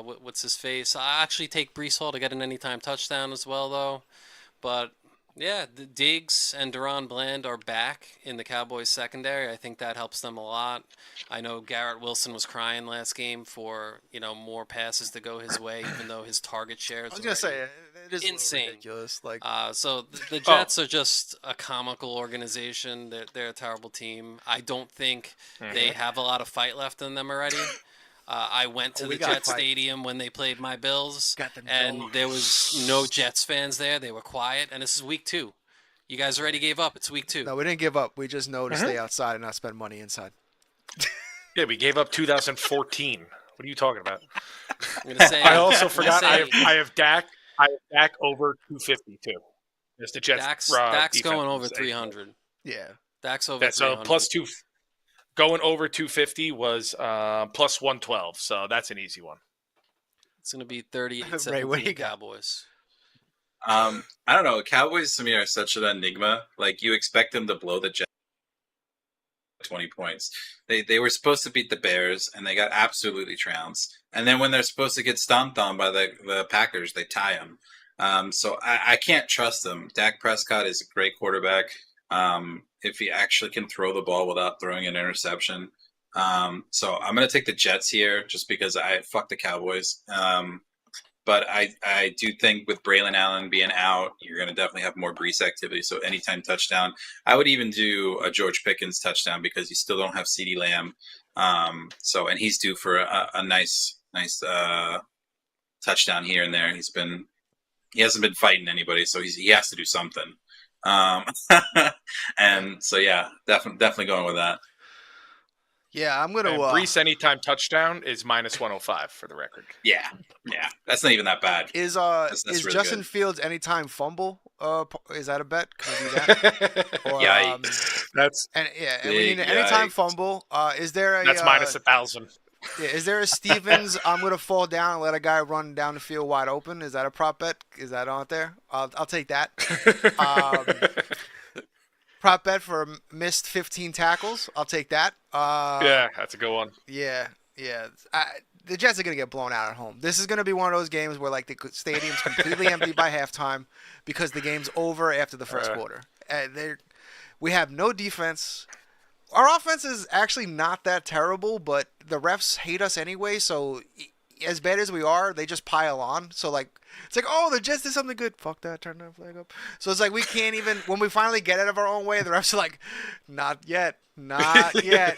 what's his face? I actually take Breece Hall to get an anytime touchdown as well, though. But yeah, the Diggs and Deron Bland are back in the Cowboys secondary. I think that helps them a lot. I know Garrett Wilson was crying last game for more passes to go his way, even though his target share is it is insane. Ridiculous. So the Jets are just a comical organization. They're a terrible team. I don't think they have a lot of fight left in them already. I went to the Jets Stadium when they played my Bills, and there was no Jets fans there. They were quiet, and this is week 2. You guys already gave up. It's week 2. No, we didn't give up. We just know to stay outside and not spend money inside. Yeah, we gave up 2014. What are you talking about? I also forgot I have Dak. I have Dak over 250 too. It's the Jets. Dak's going over 300. Yeah, Dak's over 300. So plus 2. Going over 250 was plus 112, so that's an easy one. It's going to be 38-17 Ray, what do you got? Cowboys. I don't know. Cowboys to me are such an enigma. Like you expect them to blow the Jets 20 points. They were supposed to beat the Bears, and they got absolutely trounced. And then when they're supposed to get stomped on by the Packers, they tie them. So I can't trust them. Dak Prescott is a great quarterback. If he actually can throw the ball without throwing an interception. So I'm going to take the Jets here just because fuck the Cowboys. But I do think with Braylon Allen being out, you're going to definitely have more Breece activity. So anytime touchdown. I would even do a George Pickens touchdown because you still don't have CeeDee Lamb. And he's due for a nice touchdown here and there. He hasn't been fighting anybody, so he has to do something. And so yeah, definitely going with that. Yeah, I'm gonna. Breece anytime touchdown is -105 for the record. Yeah, that's not even that bad. Is really Justin good. Fields anytime fumble? Is that a bet? Can we do that? Or, that's we need an anytime fumble. Is there a? That's -1,000. Yeah, is there a Stevens? I'm gonna fall down and let a guy run down the field wide open. Is that a prop bet? Is that on there? I'll take that. Prop bet for missed 15 tackles. I'll take that. Yeah, that's a good one. Yeah. The Jets are gonna get blown out at home. This is gonna be one of those games where like the stadium's completely empty by halftime because the game's over after the first quarter. We have no defense. Our offense is actually not that terrible, but the refs hate us anyway, so as bad as we are, they just pile on. So, like, it's like, oh, the Jets did something good. Fuck that, turn that flag up. So it's like we can't even, when we finally get out of our own way, the refs are like, not yet. Not yet.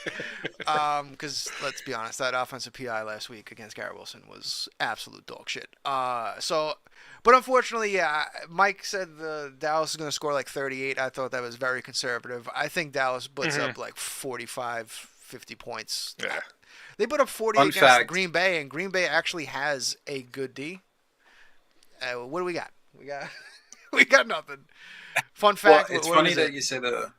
Because, let's be honest, that offensive PI last week against Garrett Wilson was absolute dog shit. But unfortunately, yeah, Mike said Dallas is going to score like 38. I thought that was very conservative. I think Dallas puts up like 45, 50 points. Yeah. They put up 40 against Green Bay, and Green Bay actually has a good D. What do we got? We got nothing. Fun fact. Well, it's funny that you say that.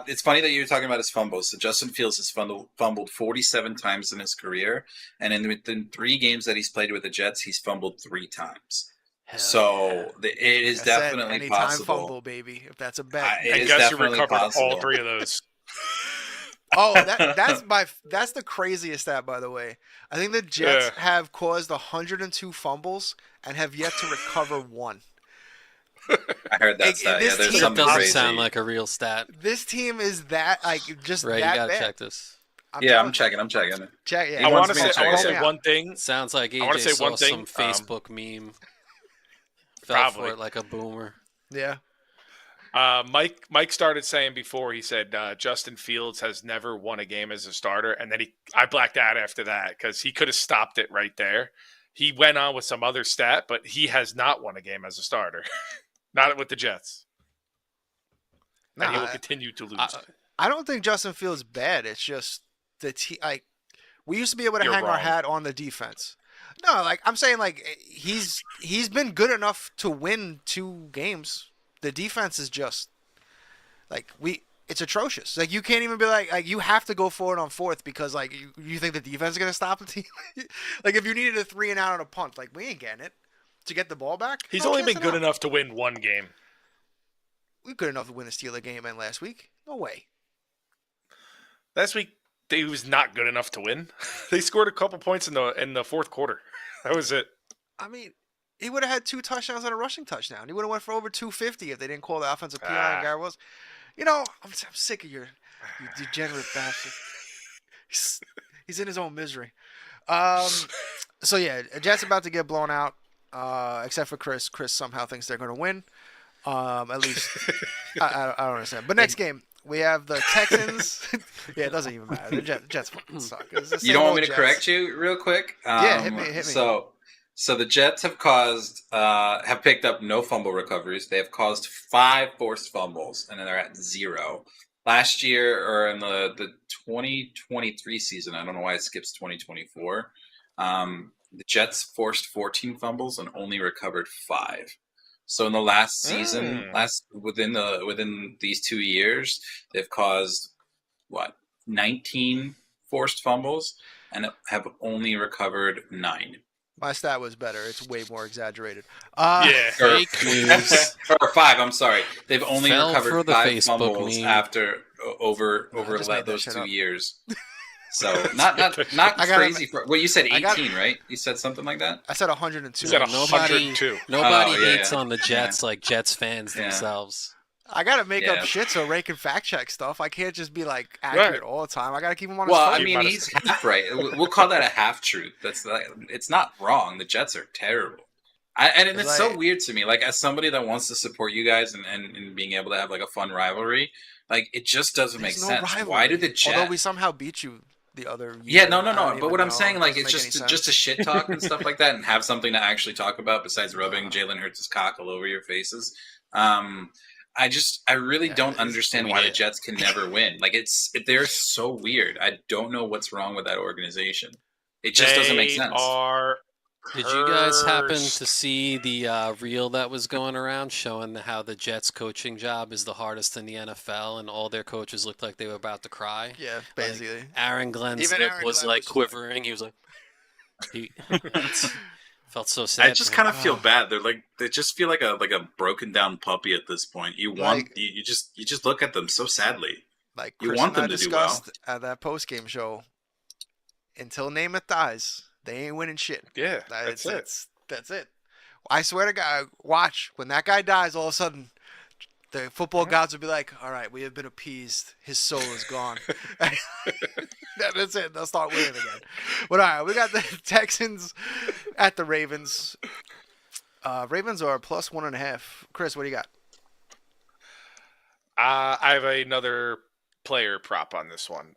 It's funny that you're talking about his fumbles. So Justin Fields has fumbled 47 times in his career, and within 3 games that he's played with the Jets, he's fumbled 3 times. It is definitely anytime possible. Fumble, baby. If that's a bet, I guess you recovered all 3 of those. Oh, that's the craziest stat, by the way. I think the Jets have caused 102 fumbles and have yet to recover 1. I heard that stat. Yeah, there's something doesn't crazy. Sound like a real stat. This team is that just right. That you gotta bad. check this. I'm checking. Check. Yeah. I want to say one thing. Sounds like AJ saw some Facebook meme. Fell for it like a boomer. Yeah. Mike started saying before, he said Justin Fields has never won a game as a starter, and then I blacked out after that because he could have stopped it right there. He went on with some other stat, but he has not won a game as a starter. Not with the Jets. And he will continue to lose. I don't think Justin Fields bad. It's just we used to be able to hang our hat on the defense. No, I'm saying he's been good enough to win 2 games. The defense is just it's atrocious. You can't even be you have to go for it on 4th because you think the defense is gonna stop the team. If you needed a 3 and out on a punt, we ain't getting it to get the ball back. He's only been good enough to win 1 game. We good enough to win the Steeler game and last week. No way. Last week he was not good enough to win. They scored a couple points in the 4th quarter. That was it. I mean, he would have had 2 touchdowns and a rushing touchdown. He would have went for over 250 if they didn't call the offensive PI on Garrett Wilson. I'm sick of you degenerate bastard. He's in his own misery. So yeah, Jets about to get blown out. Except for Chris. Chris somehow thinks they're going to win. At least I don't understand. But next game we have the Texans. Yeah, it doesn't even matter. The Jets fucking suck. You don't want me to correct you real quick? Yeah, hit me. So the Jets have picked up no fumble recoveries. They have caused 5 forced fumbles, and then they're at 0. Last year, or in the 2023 season, I don't know why it skips 2024. The Jets forced 14 fumbles and only recovered 5. So in the last season, within these 2 years, they've caused 19 forced fumbles and have only recovered 9. My stat was better. It's way more exaggerated. Fake news. Or 5. I'm sorry. They've only recovered 5 Facebook fumbles meme. after over those 2 years. So not crazy. You said 18, right? You said something like that. I said 102. You said 102. Nobody hates on the Jets like Jets fans themselves. I gotta make up shit so Ray can fact check stuff. I can't just be accurate all the time. I gotta keep him on his toes. phone. I mean, he's half right. We'll call that a half truth. It's not wrong. The Jets are terrible. And it's so weird to me. As somebody that wants to support you guys and being able to have a fun rivalry, it just doesn't make sense. Rivalry. Why did the Jets? Although we somehow beat you the other year. Yeah, no. But what I'm saying, it's just a shit talk and stuff like that, and have something to actually talk about besides rubbing Jalen Hurts' cock all over your faces. I really don't understand why the Jets can never win. They're so weird. I don't know what's wrong with that organization. It just doesn't make sense. Did you guys happen to see the reel that was going around showing how the Jets coaching job is the hardest in the NFL and all their coaches looked like they were about to cry? Yeah, basically. Aaron Glenn's lip was quivering. He was like, he felt so sad. I just kind of feel bad. They just feel like a broken down puppy at this point. You just look at them so sadly. Chris you want them to do well. At that post game show, until Namath dies, they ain't winning shit. Yeah, that's it. That's it. I swear to God, watch when that guy dies. All of a sudden, The football gods would be like, all right, we have been appeased. His soul is gone. That's it. They'll start winning again. But all right, we got the Texans at the Ravens. Ravens are plus 1.5. Chris, what do you got? I have another player prop on this one.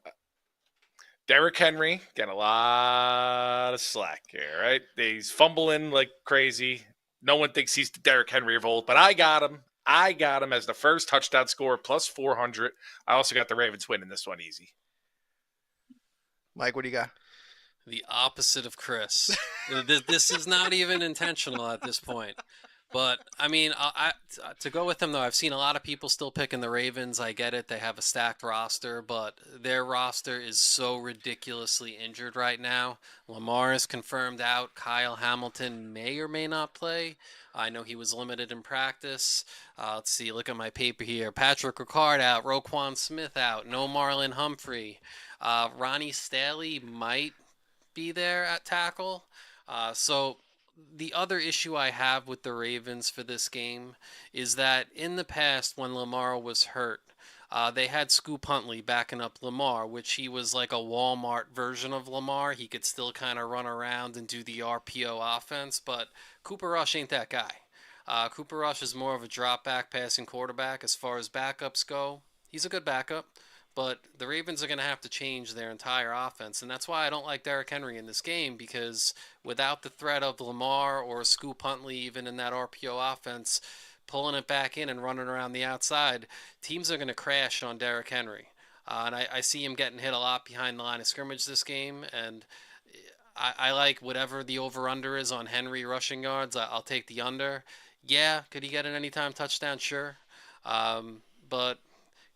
Derrick Henry getting a lot of slack here, right? He's fumbling like crazy. No one thinks he's the Derrick Henry of old, but I got him. I got him as the first touchdown scorer, plus 400. I also got the Ravens winning this one easy. Mike, what do you got? The opposite of Chris. This is not even intentional at this point. But, I mean, to go with them, though, I've seen a lot of people still picking the Ravens. I get it. They have a stacked roster, but their roster is so ridiculously injured right now. Lamar is confirmed out. Kyle Hamilton may or may not play. I know he was limited in practice. Let's see. Look at my paper here. Patrick Ricard out. Roquan Smith out. No Marlon Humphrey. Ronnie Stanley might be there at tackle. So the other issue I have with the Ravens for this game is that in the past when Lamar was hurt, they had Scoop Huntley backing up Lamar, which he was like a Walmart version of Lamar. He could still kind of run around and do the RPO offense, but Cooper Rush ain't that guy. Cooper Rush is more of a drop-back passing quarterback as far as backups go. He's a good backup. But the Ravens are going to have to change their entire offense, and that's why I don't like Derrick Henry in this game, because without the threat of Lamar or Scoop Huntley even in that RPO offense, pulling it back in and running around the outside, teams are going to crash on Derrick Henry. And I see him getting hit a lot behind the line of scrimmage this game, and I like whatever the over-under is on Henry rushing yards. I'll take the under. Yeah, could he get an anytime touchdown? Sure. But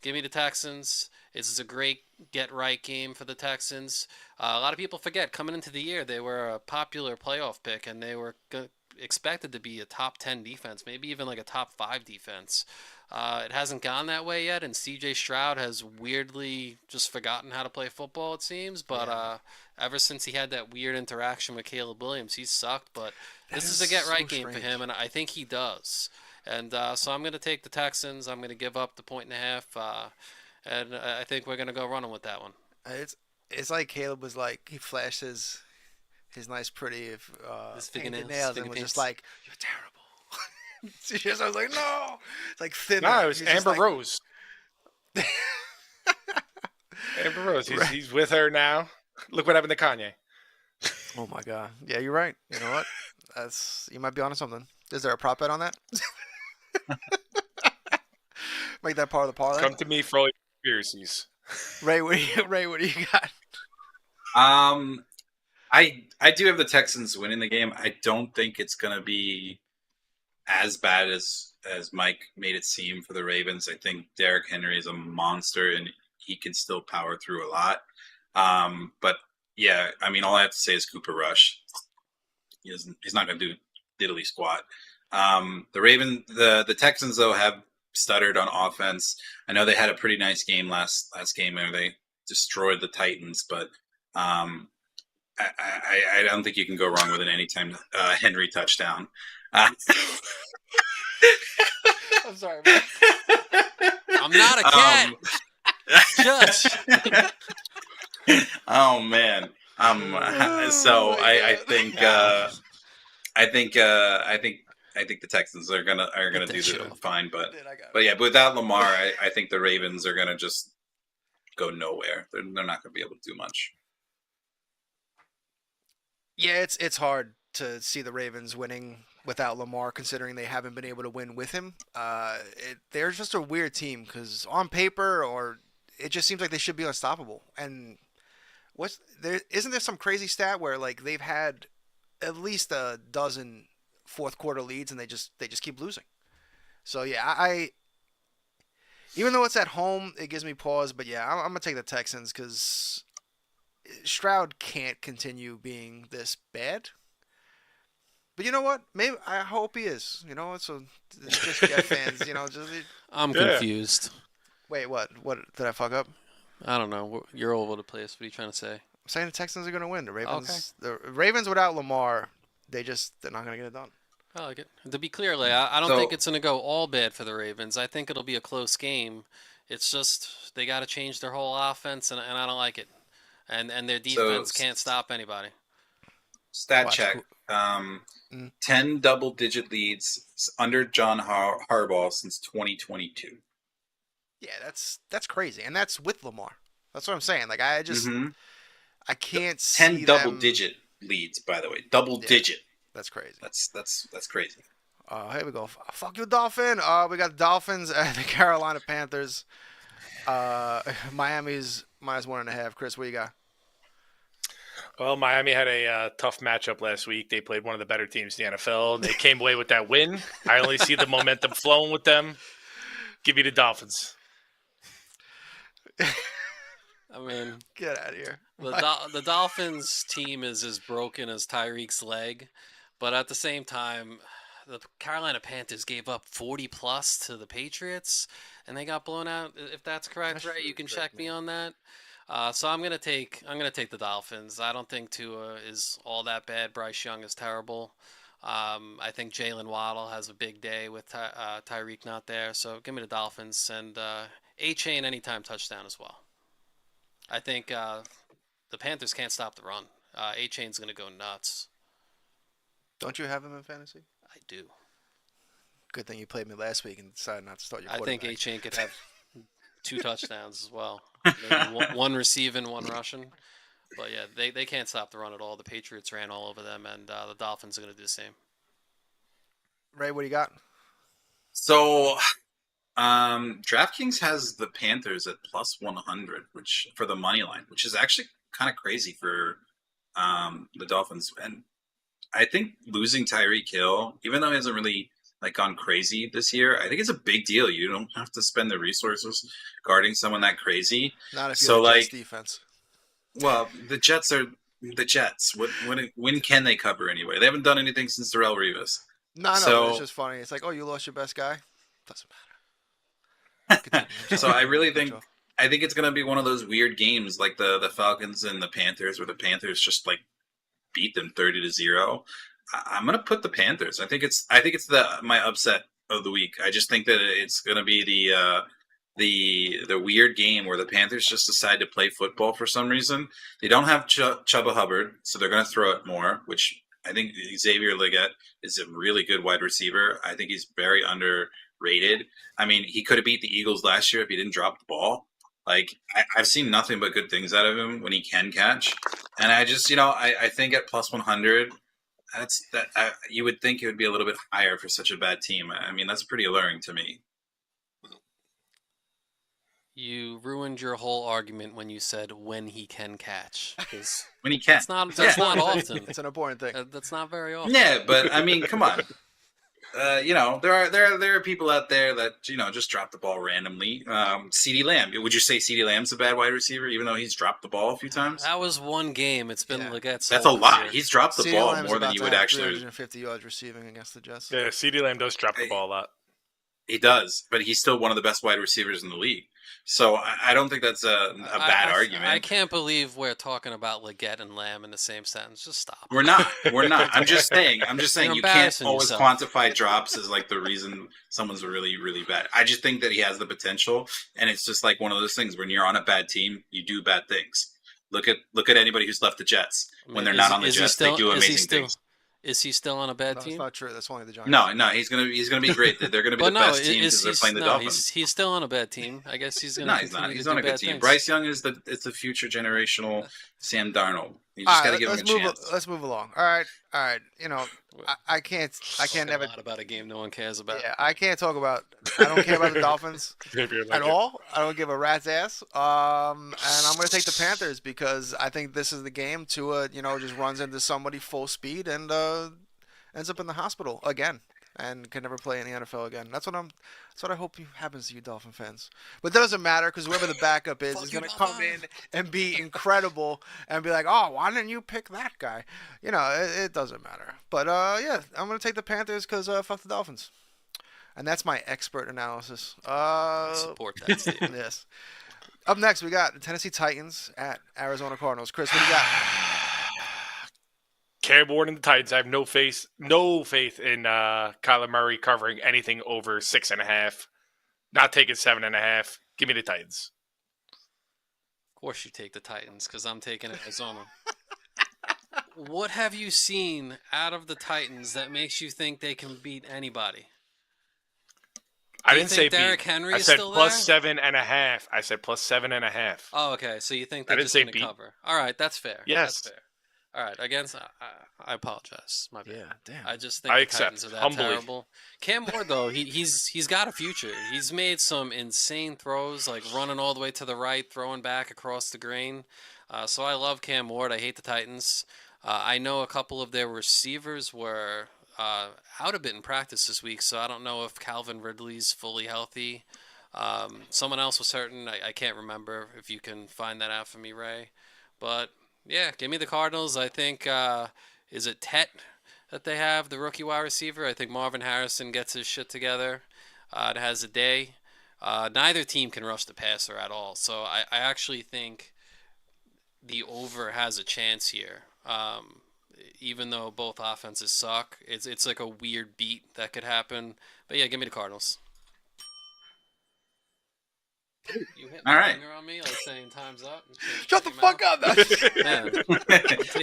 give me the Texans. This is a great get-right game for the Texans. A lot of people forget, coming into the year, they were a popular playoff pick, and they were expected to be a top 10 defense, maybe even like a top 5 defense. It hasn't gone that way yet, and C.J. Stroud has weirdly just forgotten how to play football, it seems. But ever since he had that weird interaction with Caleb Williams, he's sucked. But this is a get-right game for him, and I think he does. And so I'm going to take the Texans. I'm going to give up the 1.5. And I think we're going to go running with that one. It's like Caleb was like, he flashed his nice pretty his fingernails and was just like, you're terrible. I was like, no. It's like thinner. No, it was Amber Rose. Amber Rose. He's with her now. Look what happened to Kanye. Oh, my God. Yeah, you're right. You know what? You might be onto something. Is there a prop bet on that? Make that part of the parlay. Come to me for all your conspiracies. Ray, what do you got? I do have the Texans winning the game. I don't think it's going to be as bad as Mike made it seem for the Ravens. I think Derrick Henry is a monster, and he can still power through a lot. But, yeah, I mean, all I have to say is Cooper Rush. He's not going to do diddly squat. The Texans, though, have stuttered on offense. I know they had a pretty nice game last game where they destroyed the Titans, but I don't think you can go wrong with an anytime Henry touchdown. I'm sorry, man. I'm not a cat. Judge. Oh man. So I think the Texans are gonna do fine, but without Lamar, I think the Ravens are gonna just go nowhere. They're not gonna be able to do much. Yeah, it's hard to see the Ravens winning without Lamar, considering they haven't been able to win with him. They're just a weird team because on paper, or it just seems like they should be unstoppable. And isn't there some crazy stat where like they've had at least a dozen fourth quarter leads and they just keep losing? So yeah, I even though it's at home, it gives me pause. But yeah, I'm gonna take the Texans because Stroud can't continue being this bad. But you know what? Maybe I hope he is. You know, so it's just Jet fans. You know, I'm confused. Wait, what? What did I fuck up? I don't know. You're all over the place. What are you trying to say? I'm saying the Texans are going to win. The Ravens, The Ravens without Lamar, they're not going to get it done. I like it. To be clear, I don't think it's going to go all bad for the Ravens. I think it'll be a close game. It's just they got to change their whole offense, and I don't like it. And their defense can't stop anybody. Stat check. 10 double-digit leads under John Harbaugh since 2022. Yeah, that's crazy, and that's with Lamar. That's what I'm saying. Like I just I can't see 10 double-digit leads, by the way. Double-digit. That's crazy. That's crazy. Here we go. Fuck you, Dolphin. We got the Dolphins and the Carolina Panthers. Miami's -1.5. Chris, what you got? Well, Miami had a tough matchup last week. They played one of the better teams in the NFL. And they came away with that win. I only see the momentum flowing with them. Give me the Dolphins. I mean, get out of here. The Dolphins team is as broken as Tyreek's leg, but at the same time, the Carolina Panthers gave up 40+ to the Patriots, and they got blown out. If that's correct, right? You can check me on that. So I'm gonna take the Dolphins. I don't think Tua is all that bad. Bryce Young is terrible. I think Jalen Waddle has a big day with Tyreek not there. So give me the Dolphins and A-Chain anytime touchdown as well. I think the Panthers can't stop the run. A-Chain's gonna go nuts. Don't you have him in fantasy? I do. Good thing you played me last week and decided not to start your quarterback. I think A-Chain could have 2 touchdowns as well. Maybe one receiving, one rushing. But yeah, they can't stop the run at all. The Patriots ran all over them, and the Dolphins are going to do the same. Ray, what do you got? So, DraftKings has the Panthers at +100, which for the money line, which is actually kind of crazy for the Dolphins. And I think losing Tyreek Hill, even though he hasn't really gone crazy this year, I think it's a big deal. You don't have to spend the resources guarding someone that crazy. Not if you're the Jets defense. Well, the Jets are the Jets. When can they cover anyway? They haven't done anything since Darrelle Revis. No, it's just funny. It's like, oh, you lost your best guy? Doesn't matter. So I really think it's going to be one of those weird games like the Falcons and the Panthers, where the Panthers just beat them 30-0. I'm going to put the Panthers. I think it's my upset of the week. I just think that it's going to be the weird game where the Panthers just decide to play football for some reason. They don't have Chuba Hubbard, so they're going to throw it more, which I think Xavier Legette is a really good wide receiver. I think he's very underrated. I mean, he could have beat the Eagles last year if he didn't drop the ball. I've seen nothing but good things out of him when he can catch. And I just, I think at +100, you would think it would be a little bit higher for such a bad team. I mean, that's pretty alluring to me. You ruined your whole argument when you said when he can catch. When he can. That's not often. It's an important thing. That's not very often. Yeah, but I mean, come on. There are people out there that just drop the ball randomly. CeeDee Lamb. Would you say CeeDee Lamb's a bad wide receiver, even though he's dropped the ball a few times? That was one game. It's been Legette's. That's a lot. He's dropped the ball Lamb's more than you would actually. 350 yards receiving against the Jets. Yeah, CeeDee Lamb does drop the ball a lot. He does, but he's still one of the best wide receivers in the league. So I don't think that's a bad argument. I can't believe we're talking about Legette and Lamb in the same sentence. Just stop. We're not. I'm just saying you can't always quantify drops as the reason someone's really, really bad. I just think that he has the potential, and it's just one of those things when you're on a bad team, you do bad things. Look at anybody who's left the Jets. When they're not on the Jets, they do amazing things. Is he still on a bad team? That's not true. That's only the Giants. No, he's gonna be great. They're gonna be the best team because they're playing the Dolphins. He's still on a bad team. I guess he's gonna. No, he's not. He's on a good team. Bryce Young is the future generational Sam Darnold. You just gotta give him a chance. Let's move along. All right. I can't never. A lot about a game no one cares about. Yeah, I can't talk about. I don't care about the Dolphins at all. I don't give a rat's ass. And I'm gonna take the Panthers because I think this is the game. Tua, just runs into somebody full speed and ends up in the hospital again and can never play in the NFL again. That's what I hope happens to you Dolphin fans. But it doesn't matter because whoever the backup is going to come in and be incredible and be like, oh, why didn't you pick that guy? It doesn't matter. But I'm going to take the Panthers because fuck the Dolphins. And that's my expert analysis. I support that statement. Yes. Up next, we got the Tennessee Titans at Arizona Cardinals. Chris, what do you got? Cam Ward and the Titans. I have no faith in Kyler Murray covering anything over 6.5. Not taking 7.5. Give me the Titans. Of course you take the Titans because I'm taking Arizona. What have you seen out of the Titans that makes you think they can beat anybody? I didn't say Derrick beat. Henry I is said still plus there? 7.5. I said plus 7.5. Oh, okay. So you think I they're didn't just say going to beat. cover? All right, that's fair. Yes. That's fair. All right, against I apologize. My bad. Yeah, damn. I just think I the accept, Titans are that humbly. terrible. Cam Ward though, he's got a future. He's made some insane throws, like running all the way to the right, throwing back across the grain. So I love Cam Ward. I hate the Titans. I know a couple of their receivers were out a bit in practice this week, so I don't know if Calvin Ridley's fully healthy. Someone else was certain. I can't remember. If you can find that out for me, Ray. But yeah, give me the Cardinals. I think, is it Tet that they have, the rookie wide receiver? I think Marvin Harrison gets his shit together. It has a day. Neither team can rush the passer at all. So I actually think the over has a chance here. Even though both offenses suck, it's like a weird beat that could happen. But yeah, give me the Cardinals. You hit All my right. finger on me, like saying time's up. Shut the fuck up. Man,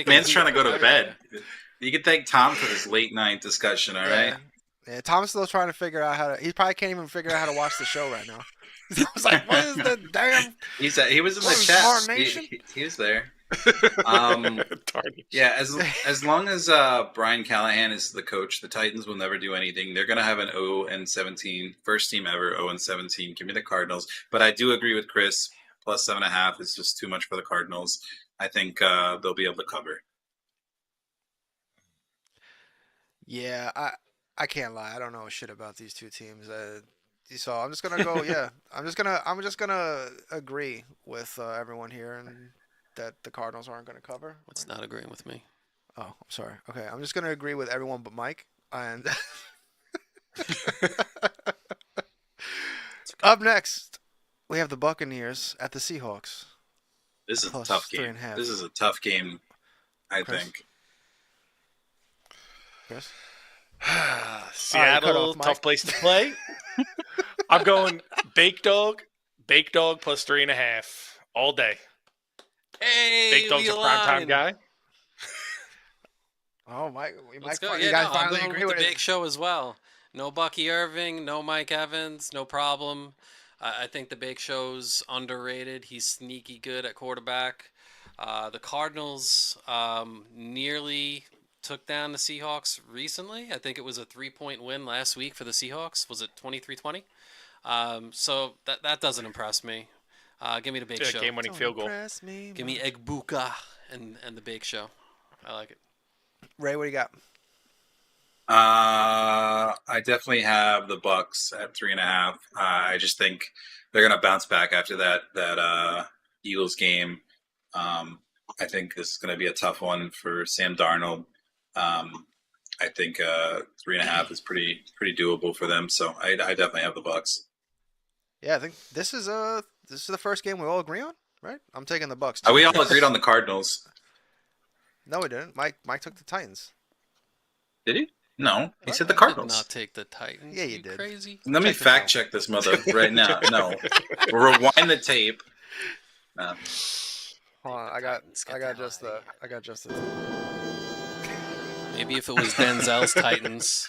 Man's trying to go to bed. You can thank Tom for this late night discussion, all right? Yeah, Tom's still trying to figure out how to. He probably can't even figure out how to watch the show right now. I was like, "What is the damn?" He was in What the is chat. Tarnation? He was there. Yeah, as long as Brian Callahan is the coach, the Titans will never do anything. They're gonna have an 0-17 first team ever 0-17. Give me the Cardinals, but I do agree with Chris. Plus 7.5 is just too much for the Cardinals. I think they'll be able to cover. Yeah, I can't lie. I don't know shit about these two teams. So I'm just gonna go. Yeah, I'm just gonna agree with everyone here and that the Cardinals aren't gonna cover. What's not agreeing with me? Oh, I'm sorry. Okay, I'm just gonna agree with everyone but Mike. And up next, we have the Buccaneers at the Seahawks. This is a Plus tough game. 3.5. This is a tough game, I Chris? think. Chris? Seattle, Mike. tough place to play. I'm going Bake Dog plus 3.5 all day. Hey, Bake Dog's a primetime guy. Oh, Mike, Let's go. you Yeah, guys no, I'm finally going agree with with the it. Big Show as well. No Bucky Irving, no Mike Evans, no problem. I think the Big Show's underrated. He's sneaky good at quarterback. The Cardinals nearly took down the Seahawks recently. I think it was a 3-point win last week for the Seahawks. Was it 23-20? So that doesn't impress me. Give me the Big Show. Game-winning field goal. Give me Egbuka and the Big Show. I like it. Ray, what do you got? I definitely have the Bucks at 3.5. I just think they're gonna bounce back after that Eagles game. I think this is gonna be a tough one for Sam Darnold. I think 3.5 is pretty doable for them. So I definitely have the Bucks. Yeah, I think this is the first game we all agree on, right? I'm taking the Bucks. We all agreed on the Cardinals. No, we didn't. Mike took the Titans. Did he? No, he said the I did Cardinals. not take the Titans. Yeah, you did. Crazy. Let me Check this fact out. check this mother right now. No, rewind the tape. No. Hold on, I got just the. Maybe if it was Denzel's Titans.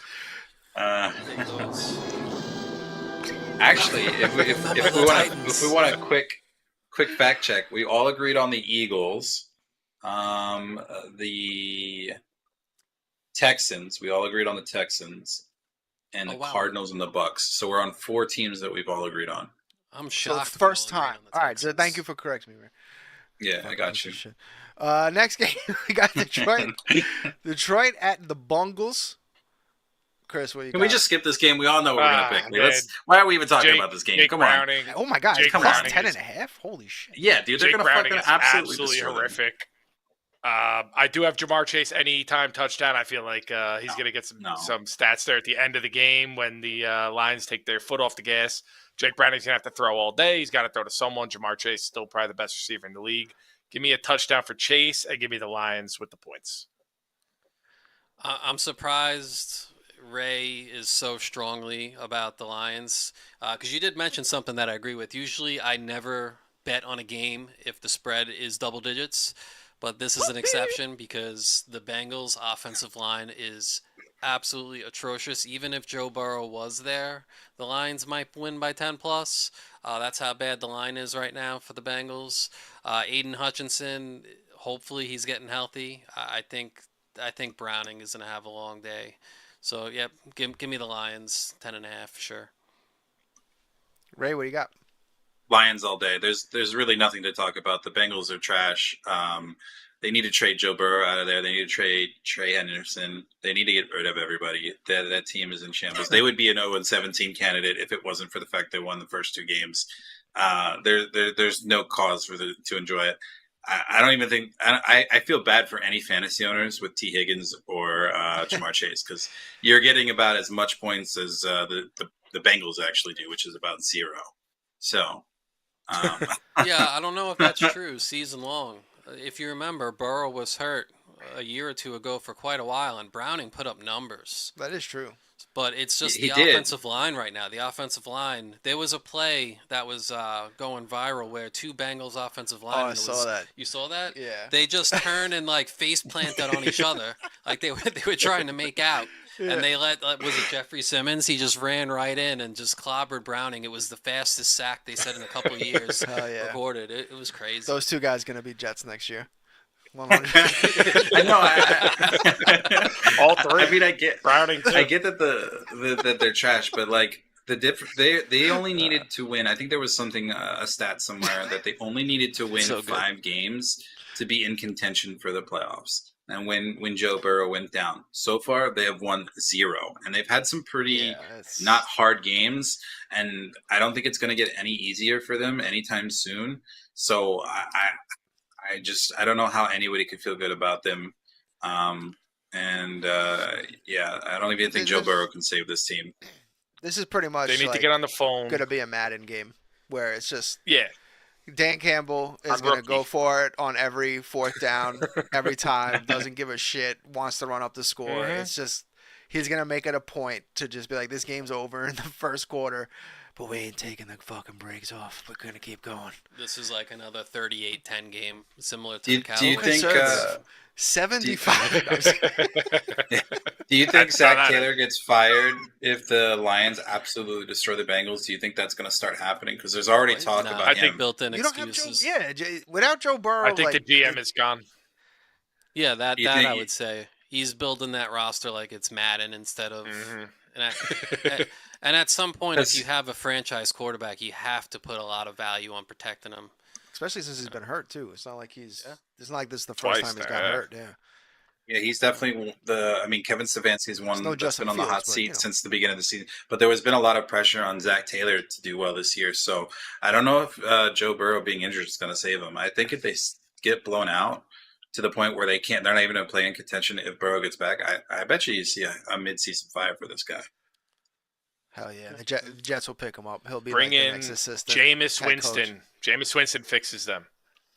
Actually, if we want a quick fact check, we all agreed on the Eagles, the Texans. We all agreed on the Texans, and the Cardinals and the Bucks. So we're on 4 teams that we've all agreed on. I'm So shocked. the first time. All right, so thank you for correcting me, Ray. Yeah, I got you. Next game we got Detroit. Detroit at the Bungles. Chris, what do you Can got? we just skip this game? We all know what we're gonna pick. Yeah. Why are we even talking about this game? Jake Come Browning. Oh my God! Jake Plus Browning 10.5. Holy shit! Yeah, dude, they're Jake gonna Browning fucking is absolutely absolutely destroy them. horrific. I do have Jamar Chase anytime touchdown. I feel like he's going to get some stats there at the end of the game when the Lions take their foot off the gas. Jake Browning's going to have to throw all day. He's got to throw to someone. Jamar Chase is still probably the best receiver in the league. Give me a touchdown for Chase and give me the Lions with the points. I'm surprised Ray is so strongly about the Lions because you did mention something that I agree with. Usually, I never bet on a game if the spread is double digits, but this is an exception because the Bengals' offensive line is absolutely atrocious. Even if Joe Burrow was there, the Lions might win by 10 plus. That's how bad the line is right now for the Bengals. Aiden Hutchinson, hopefully he's getting healthy. I think Browning is going to have a long day. So, yep, give me the Lions, 10.5 for sure. Ray, what do you got? Lions all day. There's really nothing to talk about. The Bengals are trash. They need to trade Joe Burrow out of there. They need to trade Trey Henderson. They need to get rid of everybody. That team is in shambles. They would be an 0-17 candidate if it wasn't for the fact they won the first 2 games. There's no cause to enjoy it. I don't even think I feel bad for any fantasy owners with T. Higgins or Jamar Chase because you're getting about as much points as the Bengals actually do, which is about 0. So, Yeah, I don't know if that's true season long. If you remember, Burrow was hurt a year or two ago for quite a while, and Browning put up numbers. That is true. But it's just He the did. offensive line right now. The offensive line. There was a play that was going viral where 2 Bengals offensive linemen. I saw that. You saw that? Yeah. They just turned and like face planted on each other, like they were trying to make out. Yeah. And they let was it Jeffrey Simmons? He just ran right in and just clobbered Browning. It was the fastest sack they said in a couple of years Hell yeah. recorded. It was crazy. Those 2 guys gonna be Jets next year. 100. I know. All 3. I mean, I get Browning too. I get that that they're trash, but like they only needed to win. I think there was something a stat somewhere that they only needed to win So good. 5 games to be in contention for the playoffs. And when Joe Burrow went down, so far they have won 0, and they've had some pretty not hard games. And I don't think it's going to get any easier for them anytime soon. So I don't know how anybody could feel good about them. I don't even think Joe Burrow can save this team. This is pretty much They need to get on the phone. Gonna be a Madden game where it's just Yeah. Dan Campbell is going to go for it on every 4th down, every time, doesn't give a shit, wants to run up the score. Mm-hmm. It's just, he's going to make it a point to just be like, this game's over in the first quarter, but we ain't taking the fucking breaks off. We're going to keep going. This is like another 38-10 game, similar to Do the Cowboys. you think 75. Do you think Zach Taylor gets fired if the Lions absolutely destroy the Bengals? Do you think that's going to start happening? Because there's already talk No, about I him. think built-in You don't have excuses. without Joe Burrow. I think the GM is gone. Yeah, that You think I would say. He's building that roster like it's Madden instead of. Mm-hmm. And at some point, if you have a franchise quarterback, you have to put a lot of value on protecting him. Especially since he's been hurt too. It's not like it's not like this is the Twice first time he's now, got yeah. hurt. Yeah. Yeah, he's definitely Kevin Stefanski's one no that's Justin been on the hot Fields, but, seat since the beginning of the season. But there has been a lot of pressure on Zach Taylor to do well this year. So I don't know if Joe Burrow being injured is going to save him. I think if they get blown out to the point where they're not even going to play in contention if Burrow gets back, I bet you see a mid-season fire for this guy. Hell yeah. The Jets will pick him up. He'll be Bring like the in next assistant. Jameis head Winston. coach. Jameis Winston fixes them.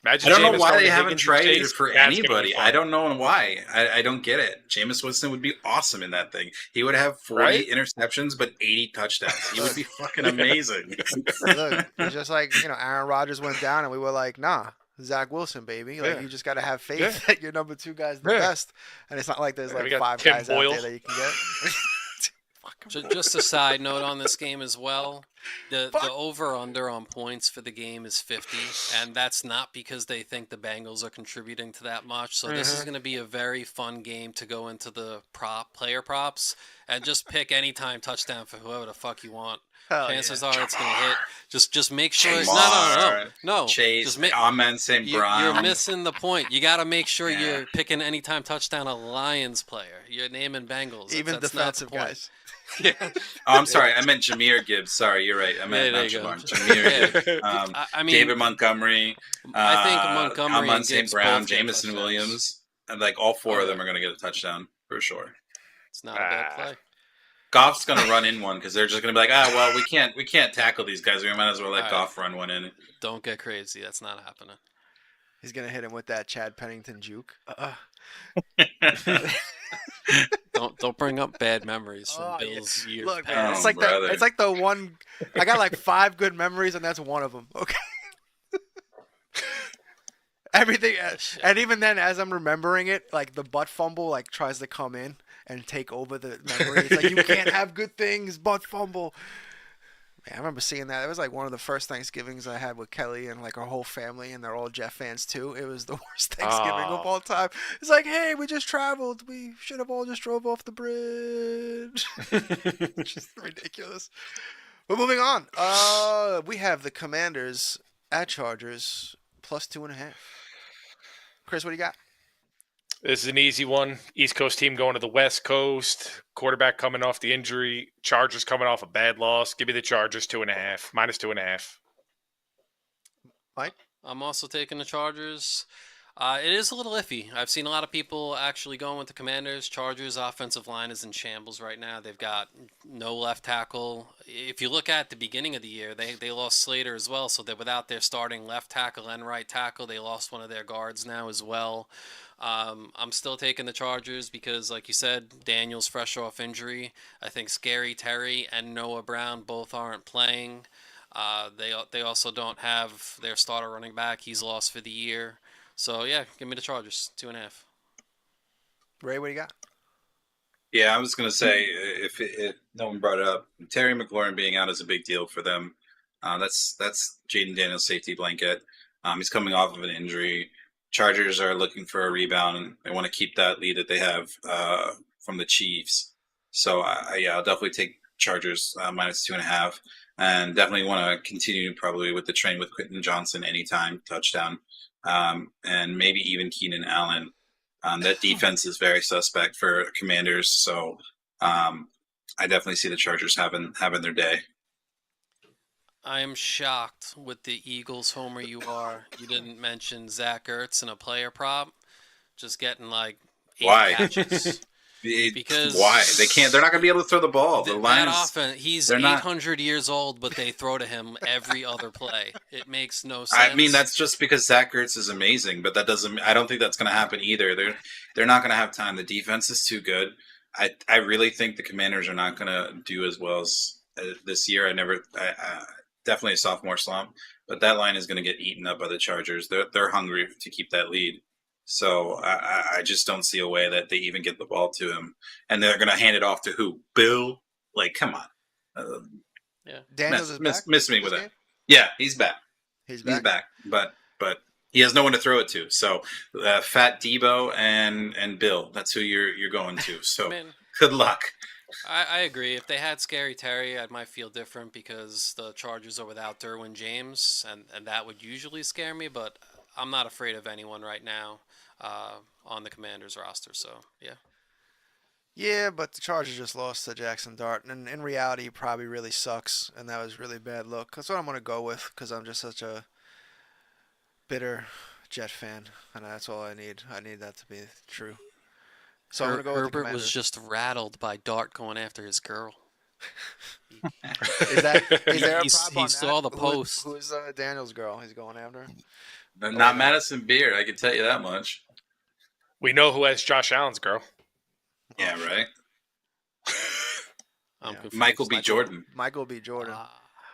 I Imagine don't know Jameis why going they to haven't Higgins and traded Chase. for That's gonna be anybody. fun. I don't know why. I don't get it. Jameis Winston would be awesome in that thing. He would have 40 Right? interceptions, but 80 touchdowns. He would be fucking amazing. Look, it's just like, Aaron Rodgers went down and we were like, nah, Zach Wilson, baby. Like, you just got to have faith that your number 2 guy's the best. And it's not like there's we like got 5 Tim guys Boyle. out there that you can get. Just a side note on this game as well. The over-under on points for the game is 50, and that's not because they think the Bengals are contributing to that much. So this is going to be a very fun game to go into the player props and just pick anytime touchdown for whoever the fuck you want. Chances are it's going to hit. Just make sure. No. Chase, Just make. Amen St. Brown. You're missing the point. You got to make sure you're picking anytime touchdown a Lions player. You're naming Bengals. Even that's defensive not the point. guys. Yeah. Oh, I'm sorry. I meant Jameer Gibbs. Sorry, you're right. I meant not Jamar. Jameer Gibbs. I mean, David Montgomery. I think Montgomery Amon and St. Gibbs Brown, both get Jamison touchdowns. Williams. And like all 4 of them are going to get a touchdown for sure. It's not a bad play. Goff's going to run in one because they're just going to be like, we can't tackle these guys. We might as well let All right. Goff run one in. Don't get crazy. That's not happening. He's going to hit him with that Chad Pennington juke. Don't bring up bad memories from Bill's years Look, past. man, it's like the one. I got like 5 good memories, and that's one of them. Okay. Everything, and even then, as I'm remembering it, like the butt fumble, like tries to come in and take over the memory. It's like you can't have good things, butt fumble. Man, I remember seeing that. It was like one of the first Thanksgivings I had with Kelly and like our whole family, and they're all Jeff fans too. It was the worst Thanksgiving of all time. It's like, hey, we just traveled. We should have all just drove off the bridge. Just ridiculous. But moving on. We have the Commanders at Chargers plus 2.5. Chris, what do you got? This is an easy one. East Coast team going to the West Coast. Quarterback coming off the injury. Chargers coming off a bad loss. Give me the Chargers 2.5. Minus 2.5. Mike? I'm also taking the Chargers. It is a little iffy. I've seen a lot of people actually going with the Commanders. Chargers' offensive line is in shambles right now. They've got no left tackle. If you look at the beginning of the year, they lost Slater as well, so they're without their starting left tackle and right tackle. They lost one of their guards now as well. I'm still taking the Chargers because, like you said, Daniel's fresh off injury. I think Scary Terry and Noah Brown both aren't playing. They also don't have their starter running back. He's lost for the year. So, yeah, give me the Chargers, 2.5. Ray, what do you got? Yeah, I was going to say, if no one brought it up, Terry McLaurin being out is a big deal for them. That's Jaden Daniels' safety blanket. He's coming off of an injury. Chargers are looking for a rebound, and they want to keep that lead that they have from the Chiefs. So, yeah, I'll definitely take Chargers minus 2.5, and definitely want to continue probably with the train with Quentin Johnson anytime touchdown, and maybe even Keenan Allen. That defense is very suspect for Commanders, so I definitely see the Chargers having their day. I am shocked with the Eagles homer you are. You didn't mention Zach Ertz in a player prop, just getting like 8 catches. Because why? They're not going to be able to throw the ball. The that offense, he's 800 years old, but they throw to him every other play. It makes no sense. I mean, that's just because Zach Ertz is amazing, but I don't think that's going to happen either. They're not going to have time. The defense is too good. I really think the Commanders are not going to do as well as this year. Definitely a sophomore slump, but that line is going to get eaten up by the Chargers. They're hungry to keep that lead. So I just don't see a way that they even get the ball to him. And they're going to hand it off to who? Bill? Like, come on. Yeah. Daniels is back? Miss me with it. Yeah, he's back. He's back. But he has no one to throw it to. So Fat Debo and Bill, that's who you're going to. So good luck. I agree. If they had Scary Terry, I might feel different because the Chargers are without Derwin James, and that would usually scare me, but I'm not afraid of anyone right now on the Commanders roster, so yeah. Yeah, but the Chargers just lost to Jackson Dart, and in reality, he probably really sucks, and that was really bad look. That's what I'm going to go with because I'm just such a bitter Jet fan, and that's all I need. I need that to be true. So I'm gonna go with the Herbert Commanders. was just rattled by Dart going after his girl. Is there a prop on he saw that? the post. Who's Daniel's girl? He's going after. Not Madison Beer, I can tell you that much. We know who has Josh Allen's girl. Yeah, right. Michael B. Jordan. Michael B. Jordan.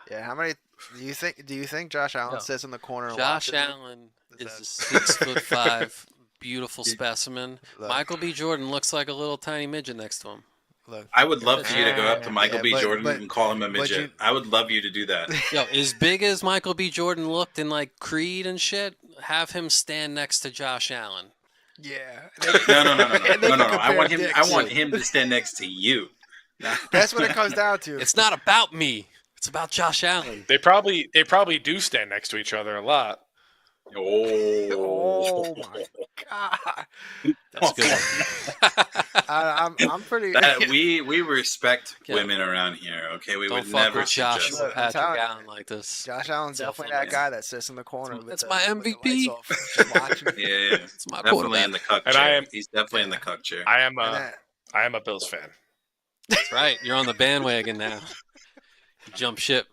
Yeah, how many do you think Josh Allen sits in the corner? Josh Allen is a 6'5", beautiful specimen. Look. Michael B. Jordan looks like a little tiny midget next to him. Look. I would love for you to go up to Michael B. Jordan and call him a midget. I would love you to do that. Yo, as big as Michael B. Jordan looked in like Creed and shit, have him stand next to Josh Allen. Yeah. No. I want him to stand next to you. That's what it comes down to. It's not about me. It's about Josh Allen. They probably do stand next to each other a lot. Oh my God. That's good. I'm pretty. We respect women around here. Okay, we Don't would fuck never with Josh suggest or Patrick Allen like this. Josh Allen's definitely that guy that sits in the corner. That's my MVP. Yeah, it's my definitely in the cuck and chair. He's definitely in the cuck chair. I am a Bills fan. That's right. You're on the bandwagon now. You jump ship.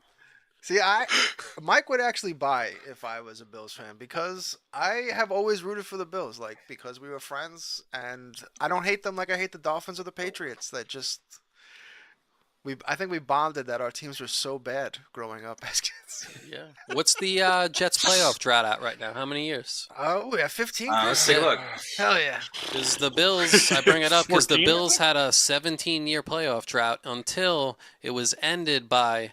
See, Mike would actually buy if I was a Bills fan because I have always rooted for the Bills, like because we were friends, and I don't hate them like I hate the Dolphins or the Patriots. That just I think we bonded that our teams were so bad growing up as kids. Yeah. What's the Jets playoff drought at right now? How many years? Oh, we have 15. Let's take a look. Hell yeah! Because the Bills, I bring it up because the 14? Bills had a 17-year playoff drought until it was ended by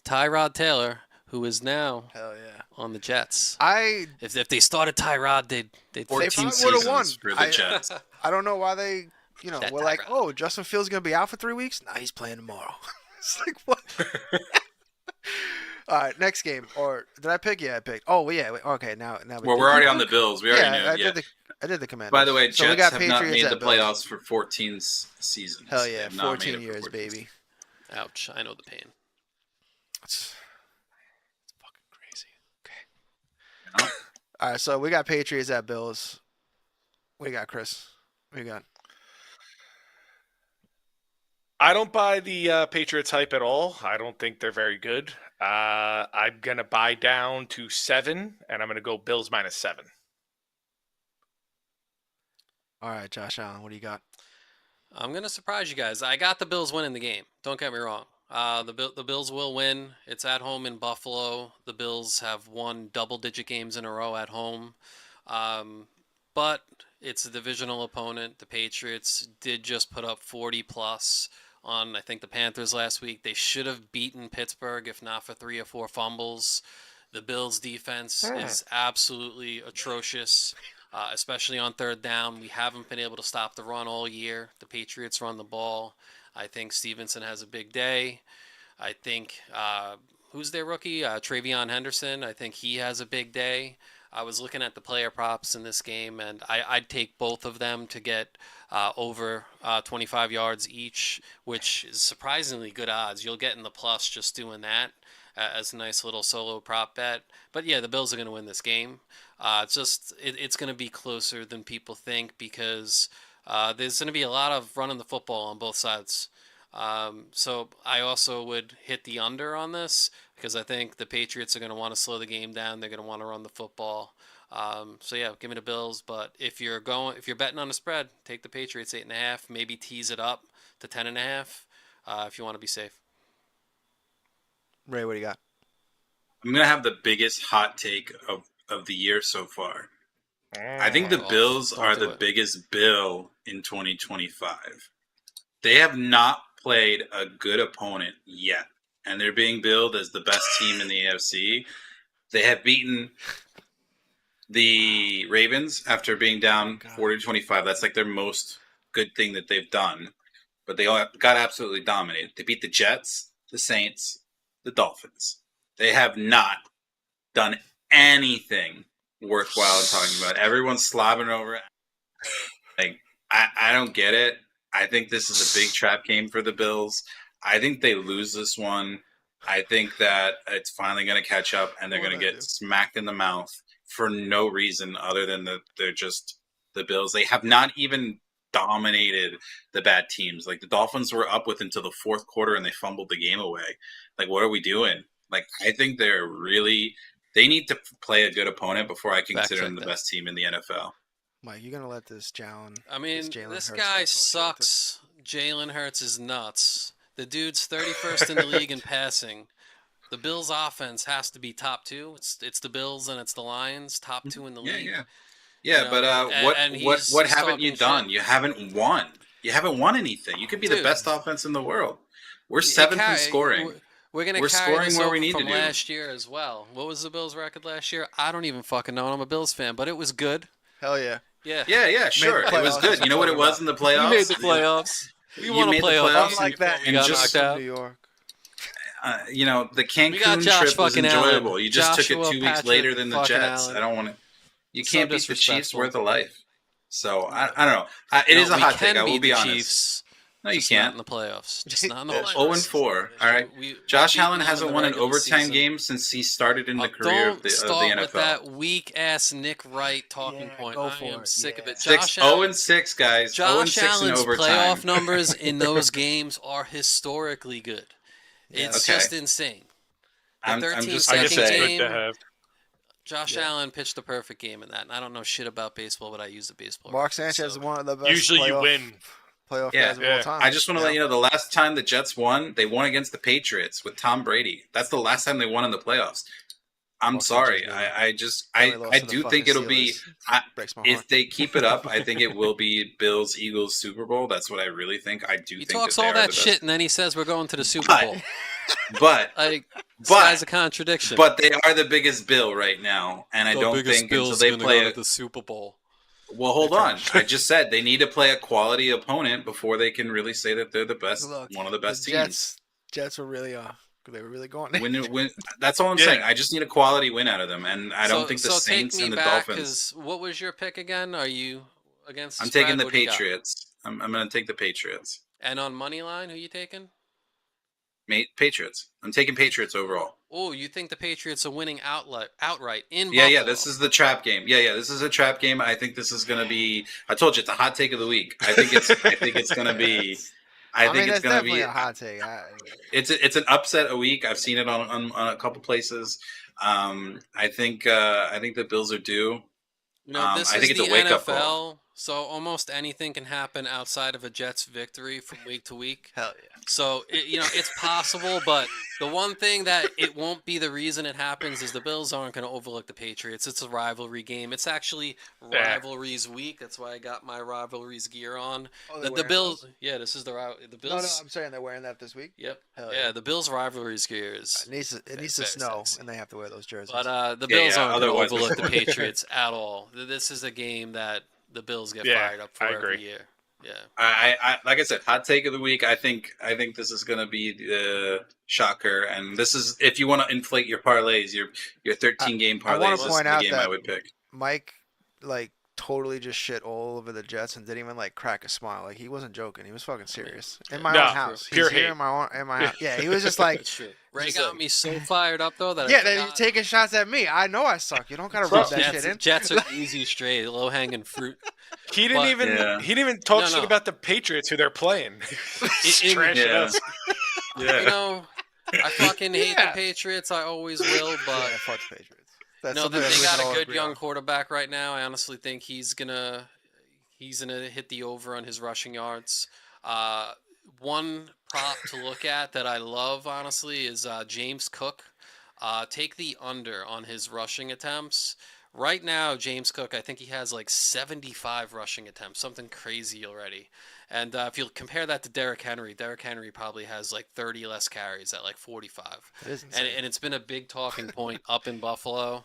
Tyrod Taylor, who is now Hell yeah! on the Jets. If If they started Tyrod, they'd 14 probably would've won. seasons for the Jets. I don't know why they, That we're like, Tyrod. oh, Justin Fields gonna be out for 3 weeks. Nah, he's playing tomorrow. It's like what? All right, next game. Or did I pick? Yeah, I picked. Oh, well, yeah. Okay, now we. Well, we're already on the Bills. We already knew. Yeah. I did the Commanders. By the way, So we Jets got have not Patriots made the at Bills. playoffs for 14 seasons. Hell They yeah, have not made 14 it for years, 14 baby. Ouch, I know the pain. It's fucking crazy. Okay. You know? All right, so we got Patriots at Bills. What do you got, Chris? What do you got? I don't buy the Patriots hype at all. I don't think they're very good. I'm going to buy down to 7, and I'm going to go Bills -7. All right, Josh Allen, what do you got? I'm going to surprise you guys. I got the Bills winning the game. Don't get me wrong. The Bills will win. It's at home in Buffalo. The Bills have won double-digit games in a row at home. But it's a divisional opponent. The Patriots did just put up 40-plus on, I think, the Panthers last week. They should have beaten Pittsburgh if not for 3 or 4 fumbles. The Bills' defense is absolutely atrocious, especially on third down. We haven't been able to stop the run all year. The Patriots run the ball. I think Stevenson has a big day. I think, who's their rookie? Travion Henderson. I think he has a big day. I was looking at the player props in this game, and I'd take both of them to get over 25 yards each, which is surprisingly good odds. You'll get in the plus just doing that as a nice little solo prop bet. But yeah, the Bills are going to win this game. It's going to be closer than people think because there's going to be a lot of running the football on both sides. So I also would hit the under on this because I think the Patriots are going to want to slow the game down. They're going to want to run the football. So yeah, give me the Bills. But if you're betting on a spread, take the Patriots 8.5. Maybe tease it up to 10.5 if you want to be safe. Ray, what do you got? I'm going to have the biggest hot take of the year so far. I think the Bills are the biggest bill in 2025. They have not played a good opponent yet, and they're being billed as the best team in the AFC. They have beaten the Ravens after being down 40-25. That's like their most good thing that they've done. But they all got absolutely dominated. They beat the Jets, the Saints, the Dolphins. They have not done anything worthwhile talking about. Everyone's slobbering over it. Like, I don't get it. I think this is a big trap game for the Bills. I think they lose this one. I think that it's finally going to catch up, and they're going to get smacked in the mouth for no reason other than that they're just the Bills. They have not even dominated the bad teams. Like, the Dolphins were up with until the fourth quarter, and they fumbled the game away. Like, what are we doing? Like, I think they need to play a good opponent before I consider them the best team in the NFL. Mike, you're going to let this Jalen... I mean, this guy sucks. Jalen Hurts is nuts. The dude's 31st in the league in passing. The Bills' offense has to be top 2. It's the Bills and it's the Lions, top 2 in the league. Yeah, but what haven't you done? Shit. You haven't won. You haven't won anything. You could be the best offense in the world. We're 7th in scoring. We're scoring where we need to do. Last year as well. What was the Bills' record last year? I don't even fucking know. I'm a Bills fan, but it was good. Hell yeah. Yeah, sure. It was good. You know what it was in the playoffs? We made the playoffs. We won a playoff. Like that. We got knocked out. New York. The Cancun trip was enjoyable. You just took it 2 weeks later than the Jets. I don't want to. You can't beat the Chiefs worth a life. So I don't know. It is a hot take. I will be honest. Chiefs. No, you can't. Not in the playoffs. Just not in the playoffs. 0-4. All right. Josh Allen hasn't won an overtime game since he started in the career of the NFL. Don't start with that weak-ass Nick Wright talking point. I am sick of it. 0-6, guys. Josh 0-6 Allen's in overtime. playoff numbers in those games are historically good. It's just insane. I'm 13 just I gonna guess it's second good game. to have. Josh Allen pitched the perfect game in that. And I don't know shit about baseball, but I use the baseball. Mark reference, Sanchez is so- one of the best Usually you win. playoff Yeah, guys of all time. I just want to let you know the last time the Jets won, they won against the Patriots with Tom Brady. That's the last time they won in the playoffs. I'm Mark sorry. Sanchez, I lost to the do fucking think it'll be Steelers. Breaks my heart. if they keep it up. I think it will be Bills Eagles Super Bowl. That's what I really think. I do He think talks that they all are that the shit, best. and then he says we're going to the Super But- Bowl. But Like, this guy's a contradiction. but they are the biggest bill right now, and I don't think until they play the Super Bowl. Well, hold on. I just said they need to play a quality opponent before they can really say that they're the best, Look, one of the best the teams. Jets were really they were really going. Win, that's all I'm saying. I just need a quality win out of them, and I don't think the Saints and the Dolphins. What was your pick again? Are you against? The I'm spread? taking the What do you got? Patriots. I'm going to take the Patriots. And on money line, who you taking? Patriots. I'm taking Patriots overall. Oh, you think the Patriots are winning outright in Yeah, Buffalo? this is the trap game. Yeah, this is a trap game. I think this is going to be. I told you it's a hot take of the week. I think it's going to be. I think it's going to be a hot take. It's an upset a week. I've seen it on a couple places. I think the Bills are due. No, this I is think it's the a wake-up NFL, call. so almost anything can happen outside of a Jets victory from week to week. Hell yeah. So, it's possible, but the one thing that it won't be the reason it happens is the Bills aren't going to overlook the Patriots. It's a rivalry game. It's actually rivalries week. That's why I got my rivalries gear on. Oh, the Bills, this is the Bills. No, I'm saying they're wearing that this week. Yep. Hell yeah, the Bills rivalries gear is. It needs to snow, sexy. and they have to wear those jerseys. But the Bills aren't going to otherwise overlook the Patriots at all. This is a game that the Bills get fired up for every year. Yeah. I like I said, hot take of the week. I think this is going to be the shocker, and this is if you want to inflate your parlays, your 13 game parlays. I want This to is point the out game that I would pick. Mike totally just shit all over the Jets and didn't even crack a smile. He wasn't joking. He was fucking serious. In my own house. Pure He's here hate. in my house. Yeah, he was just like. Ray got me so fired up though that they're taking shots at me. I know I suck. You don't gotta rub that shit in. Jets are easy straight, low hanging fruit. He didn't even talk shit about the Patriots who they're playing. Trashing us. Yeah. I fucking hate the Patriots. I always will, but fuck the Patriots. they got a good young quarterback right now. I honestly think he's gonna hit the over on his rushing yards. One prop to look at that I love, honestly, is James Cook. Take the under on his rushing attempts. Right now, James Cook, I think he has 75 rushing attempts, something crazy already. And if you compare that to Derrick Henry probably has 30 less carries at 45. And it's been a big talking point up in Buffalo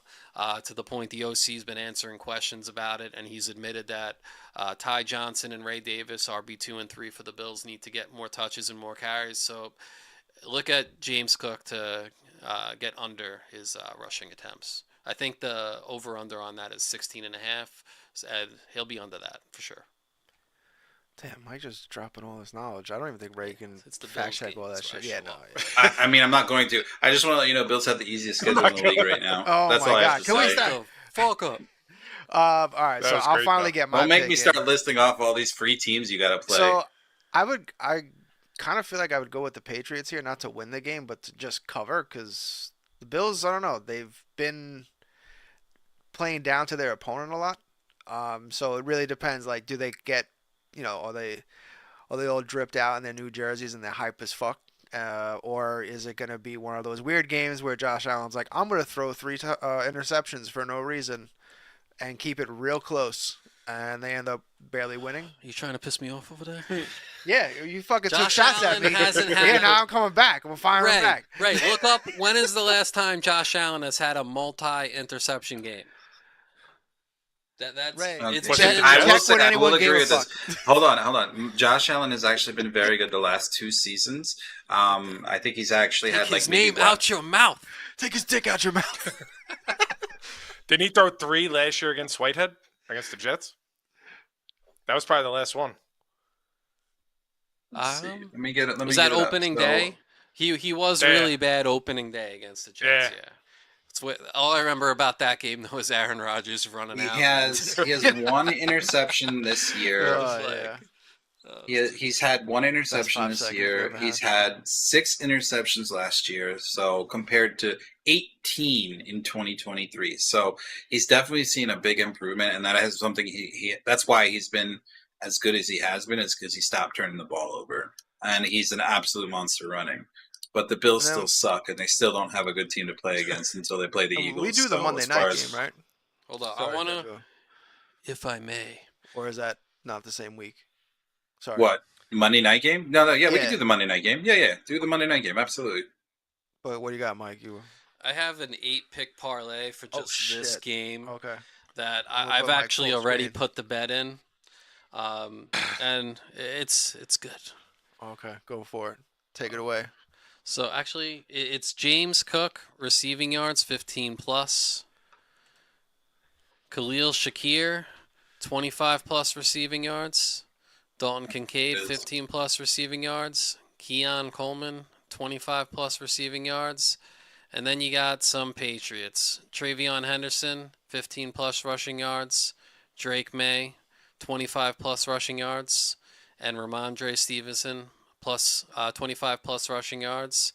to the point the OC's been answering questions about it, and he's admitted that Ty Johnson and Ray Davis, RB2 and 3 for the Bills, need to get more touches and more carries. So look at James Cook to get under his rushing attempts. I think the over-under on that is 16.5, and he'll be under that for sure. Damn, Mike just dropping all this knowledge. I don't even think Ray can fact check all that shit. Yeah, no. I mean, I'm not going to. I just want to let you know, Bills have the easiest schedule in the league right now. Oh That's my all I God. have to Can we say. stop? Fuck up. All right, so I'll finally get my. Don't make pick me start listing off all these free teams you got to play. So I kind of feel like I would go with the Patriots here, not to win the game, but to just cover, because the Bills, I don't know, they've been playing down to their opponent a lot. So it really depends. Do they get, are they all dripped out in their new jerseys and they're hype as fuck? Or is it going to be one of those weird games where Josh Allen's like, I'm going to throw 3 interceptions for no reason and keep it real close, and they end up barely winning? Are you trying to piss me off over there? Yeah, you fucking took Josh shots Allen at me. hasn't had Yeah, now I'm coming back. I'm firing back. Right, look up when is the last time Josh Allen has had a multi-interception game? That's Right. It's I will agree with this. Hold on. Josh Allen has actually been very good the last 2 seasons. I think he's actually had his name out your mouth. Take his dick out your mouth. Didn't he throw 3 last year against Whitehead against the Jets? That was probably the last one. Let me get it. Was that opening day? He was really bad opening day against the Jets. Yeah. All I remember about that game though was Aaron Rodgers running out. He has 1 interception this year. He's had one interception 5 this seconds year. we've ever He's had 6 interceptions last year, so compared to 18 in 2023. So he's definitely seen a big improvement, and that has something that's why he's been as good as he has been, is because he stopped turning the ball over. And he's an absolute monster running. But the Bills still suck, and they still don't have a good team to play against until they play the Eagles. We do the Monday night game, right? Hold on. Sorry, I want to, if I may. Or is that not the same week? Sorry. What? Monday night game? No, we can do the Monday night game. Yeah. Do the Monday night game. Absolutely. But what do you got, Mike? I have an 8-pick parlay for just this game. Okay. That I've actually already put the bet in. And it's good. Okay, go for it. Take it away. So actually, it's James Cook, receiving yards 15 plus. Khalil Shakir, 25 plus receiving yards. Dalton Kincaid, 15 plus receiving yards. Keon Coleman, 25 plus receiving yards. And then you got some Patriots. Travion Henderson, 15 plus rushing yards. Drake May, 25 plus rushing yards. And Ramondre Stevenson, plus 25 plus rushing yards.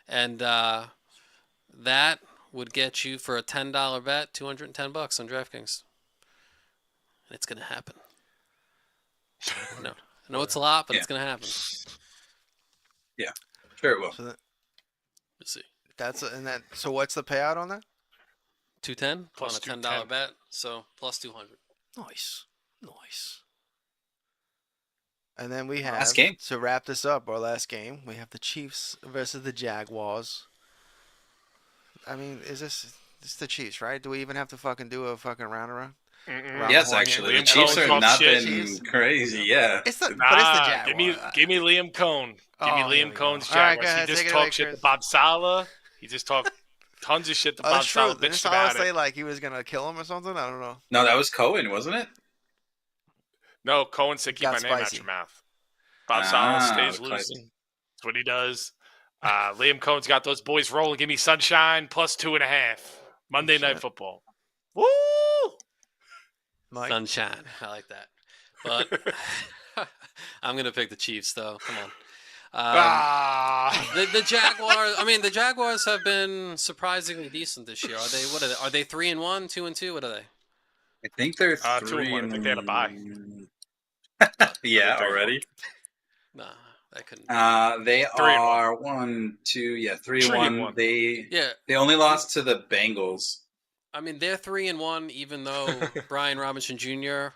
And that would get you, for a $10 bet, $210 on DraftKings. And it's going to happen. No, I know it's a lot, but it's going to happen. Yeah, sure it will. So Let's see. So what's the payout on that? 210 plus on a $10 bet, so plus 200. Nice. And then we have, last game. To wrap this up, our last game, we have the Chiefs versus the Jaguars. I mean, is this the Chiefs, right? Do we even have to fucking do a fucking round around? Yes, actually, the Chiefs are not been crazy. Yeah, but it's the Jaguars. Give me Liam Cohn. Give me Liam Cohn's Jaguars. Jaguars. He just talked shit to Bob Saleh. He just talked tons of shit to Bob Saleh. Didn't Saleh say like he was gonna kill him or something? I don't know. No, that was Cohen, wasn't it? No, Cohen said keep my name out your mouth. Bob Saleh stays loose. That's what he does. Liam Cohn's got those boys rolling. Give me Sunshine plus 2.5. Monday Night Football. Woo! Mike? Sunshine. I like that. But I'm going to pick the Chiefs, though. Come on. The Jaguars. I mean, the Jaguars have been surprisingly decent this year. Are they 3-1, 2-2? What are they? I think they're 3-1. I think they had a bye. Yeah, already. Nah, I couldn't. They are 3-1. They only lost to the Bengals. I mean, they're 3-1, even though Brian Robinson Jr.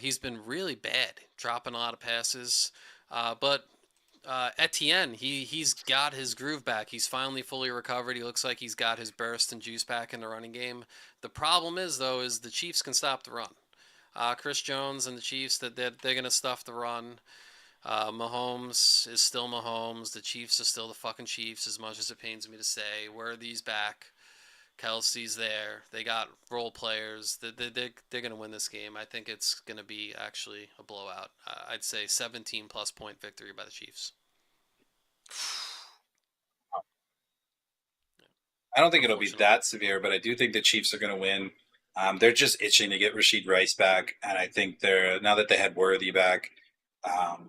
He's been really bad, dropping a lot of passes. But Etienne, he's got his groove back. He's finally fully recovered. He looks like he's got his burst and juice back in the running game. The problem is the Chiefs can stop the run. Chris Jones and the Chiefs, they're going to stuff the run. Mahomes is still Mahomes. The Chiefs are still the fucking Chiefs, as much as it pains me to say. Worthy's back. Kelsey's there. They got role players. They're going to win this game. I think it's going to be actually a blowout. I'd say 17-plus point victory by the Chiefs. I don't think it'll be that severe, but I do think the Chiefs are going to win. They're just itching to get Rashid Rice back, and I think now that they had Worthy back,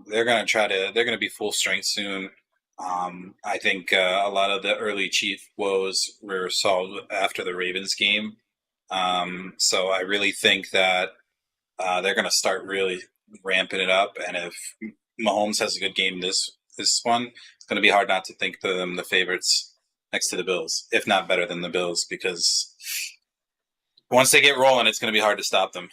they're going to be full strength soon. I think a lot of the early Chief woes were solved after the Ravens game. So I really think that they're going to start really ramping it up. And if Mahomes has a good game this one, it's going to be hard not to think them the favorites next to the Bills, if not better than the Bills, because once they get rolling, it's going to be hard to stop them.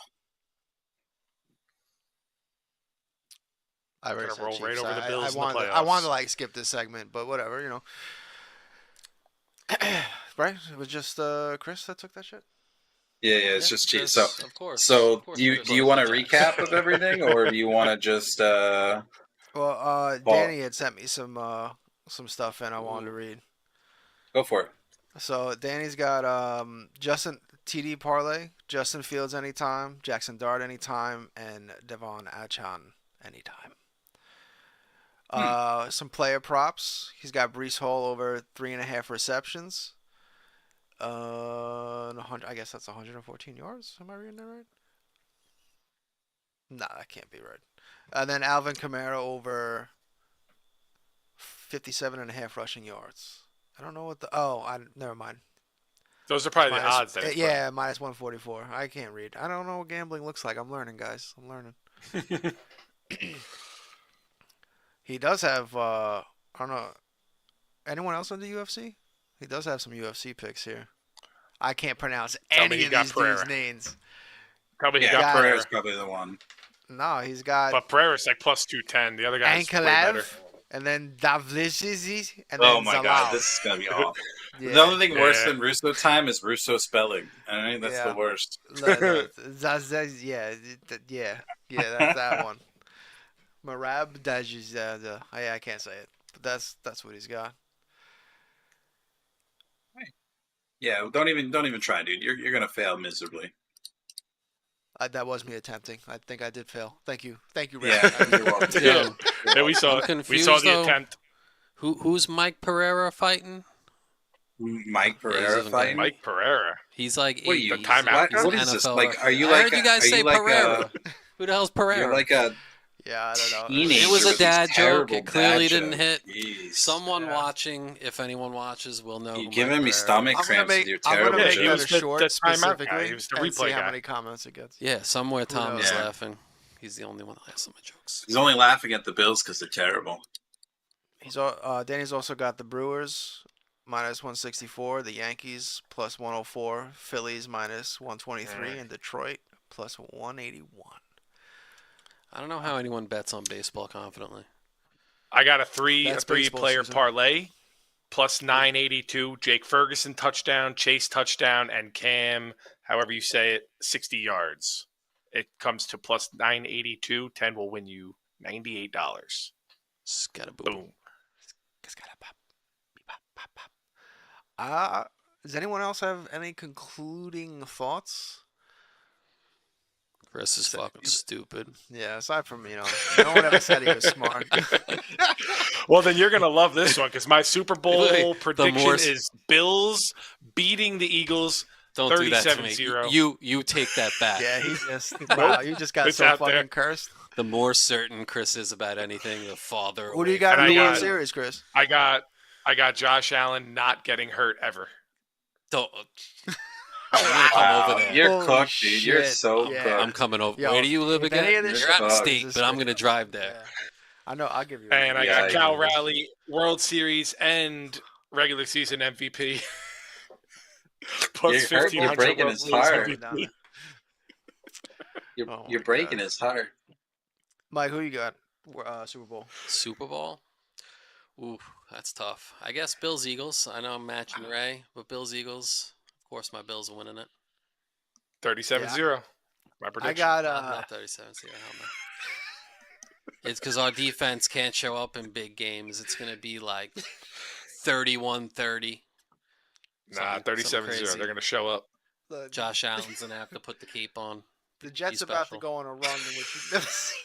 I roll right over the Bills in the playoffs. I wanted to skip this segment, but whatever, Right? It was just Chris that took that shit. Yeah, it's just Chiefs. So, of course. So do you want a recap of everything, or do you want to just? Well, Danny had sent me some stuff, and I wanted to read. Go for it. So Danny's got Justin TD parlay, Justin Fields anytime, Jackson Dart anytime, and Devon Achane anytime. Some player props. He's got Breece Hall over 3.5 receptions. I guess that's 114 yards. Am I reading that right? Nah, that can't be right. And then Alvin Kamara over 57.5 rushing yards. I don't know what the. Never mind. Those are probably the odds that it's yeah, minus 144. I can't read. I don't know what gambling looks like. I'm learning, guys. I'm learning. He does have. I don't know. Anyone else on the UFC? He does have some UFC picks here. I can't pronounce any of these dudes' names. Probably he got Pereira's probably the one. No, he's got. But Pereira's like plus 210. The other guy's way better. And then Davlizzi, and then Oh my Zalal. God, this is gonna be awful. Yeah. The only thing worse than Russo time is Russo spelling. I mean, that's the worst. Yeah, that's that one. Marab Dajiz. I can't say it, but that's what he's got. Yeah, don't even try, dude. You're gonna fail miserably. That was me attempting. I think I did fail. Thank you, Ray. Yeah, you're welcome. Yeah, we saw the attempt. Who's Mike Pereira fighting? Mike Pereira fighting? Mike Pereira. He's like what are you? What is this? Like, are you I like? heard you guys say Pereira. Who the hell's Pereira? You're like a. Yeah, I don't know. It was a dad joke. It clearly didn't hit. Jeez. Someone watching, if anyone watches, will know. You're giving me stomach cramps with your terrible jokes. I'm jokes. that a short specifically He was the and replay see how guy. many comments it gets. Yeah, somewhere Tom is laughing. He's the only one that laughs at my jokes. He's only laughing at the Bills because they're terrible. Danny's also got the Brewers minus 164, the Yankees plus 104, Phillies minus 123, and Detroit plus 181. I don't know how anyone bets on baseball confidently. I got a three-player season. parlay plus 982. Jake Ferguson touchdown, Chase touchdown, and Cam, however you say it, 60 yards. It comes to plus 982. 10 will win you $98. Boom. Does anyone else have any concluding thoughts? Chris is fucking stupid. Yeah, aside from, no one ever said he was smart. Well, then you're going to love this one because my Super Bowl prediction is Bills beating the Eagles. Don't do that to me. You take that back. Yeah, you just got so fucking there. cursed. The more certain Chris is about anything, the farther. Who do you got in the World Series, Chris? I got Josh Allen not getting hurt ever. Don't. Wow. Over there. You're cooked, dude. You're so cooked. I'm coming over. Where do you live again? You're out of state, but I'm going to drive there. Yeah. I know. I'll give you. And I got Cal Raleigh, World Series and regular season MVP. Plus 1,500. You're breaking his heart. You're breaking his heart. Mike, who you got? Super Bowl. Super Bowl? Ooh, that's tough. I guess Bills Eagles. I know I'm matching Ray, but Bills Eagles. Of course, my Bills are winning it. 37-0. My prediction. I got not 37-0. It's because our defense can't show up in big games. It's going to be like 31-30. Nah, 37-0. They're going to show up. Josh Allen's going to have to put the cape on. The Jets about to go on a run in which you've never seen.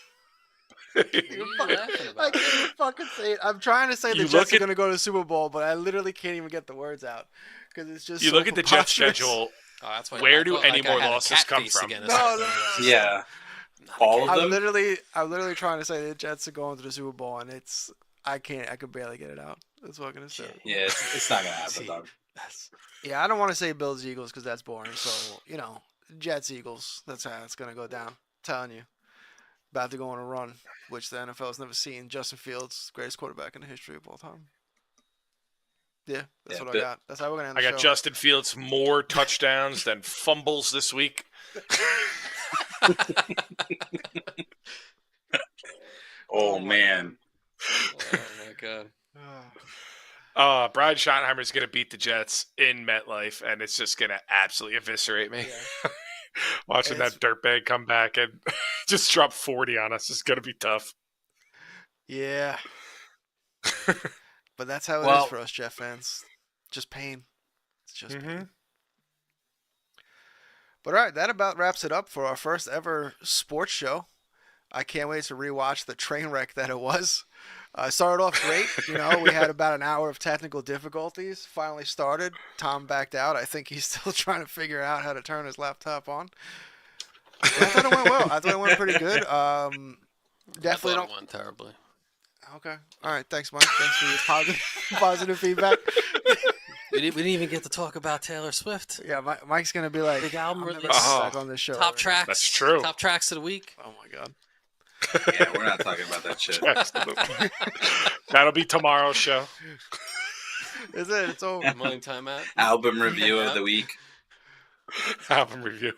What are you laughing about? I can't even fucking say it. I'm trying to say the Jets are going to go to the Super Bowl, but I literally can't even get the words out because it's just. You look at the Jets schedule. Oh, that's why where do any more losses come from? No. Yeah, all of them. I'm literally trying to say the Jets are going to the Super Bowl, and I could barely get it out. That's what I'm gonna say. Yeah, it's not gonna happen, dog. Yeah, I don't want to say Bills Eagles because that's boring. So Jets Eagles. That's how it's gonna go down. I'm telling you. About to go on a run, which the NFL has never seen. Justin Fields, greatest quarterback in the history of all time. Yeah, that's what I got. That's how we're going to end the show. I got Justin Fields more touchdowns than fumbles this week. Oh, man. Oh, my God. Brian Schottenheimer is going to beat the Jets in MetLife, and it's just going to absolutely eviscerate me. Yeah. Watching that dirtbag come back and just drop 40 on us is going to be tough. Yeah. But that's how it is for us, Jeff fans. Just pain. It's just pain. But all right, that about wraps it up for our first ever sports show. I can't wait to rewatch the train wreck that it was. Started off great. We had about an hour of technical difficulties. Finally started. Tom backed out. I think he's still trying to figure out how to turn his laptop on. I thought it went well. I thought it went pretty good. Definitely don't. It went terribly. Okay. All right. Thanks, Mike. Thanks for your positive feedback. We didn't even get to talk about Taylor Swift. Yeah, Mike's gonna be like, big album I'm never release. back on this show. Top tracks. That's true. Top tracks of the week. Oh my god. Yeah, we're not talking about that shit. That'll be tomorrow's show. Is it? It's over. Morning time out. Album review of the week. Album review.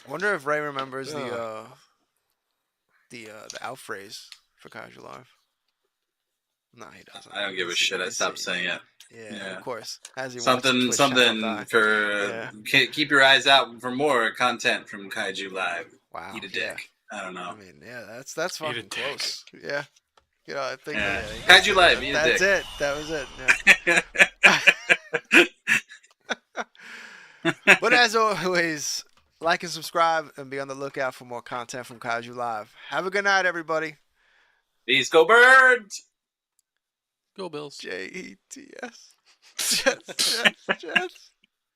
I wonder if Ray remembers the out phrase for Kaiju Live. No, he doesn't. I don't give a shit. I stopped saying it. Yeah, of course. As he something for keep your eyes out for more content from Kaiju Live. Wow. Eat a dick. I don't know. I mean, yeah, that's fucking close. Yeah. You know, I think Kaiju Live, eat a dick. That's it. That was it. Yeah. But as always, like and subscribe and be on the lookout for more content from Kaiju Live. Have a good night, everybody. Peace, go Birds! Go Bills. Jets. Jets.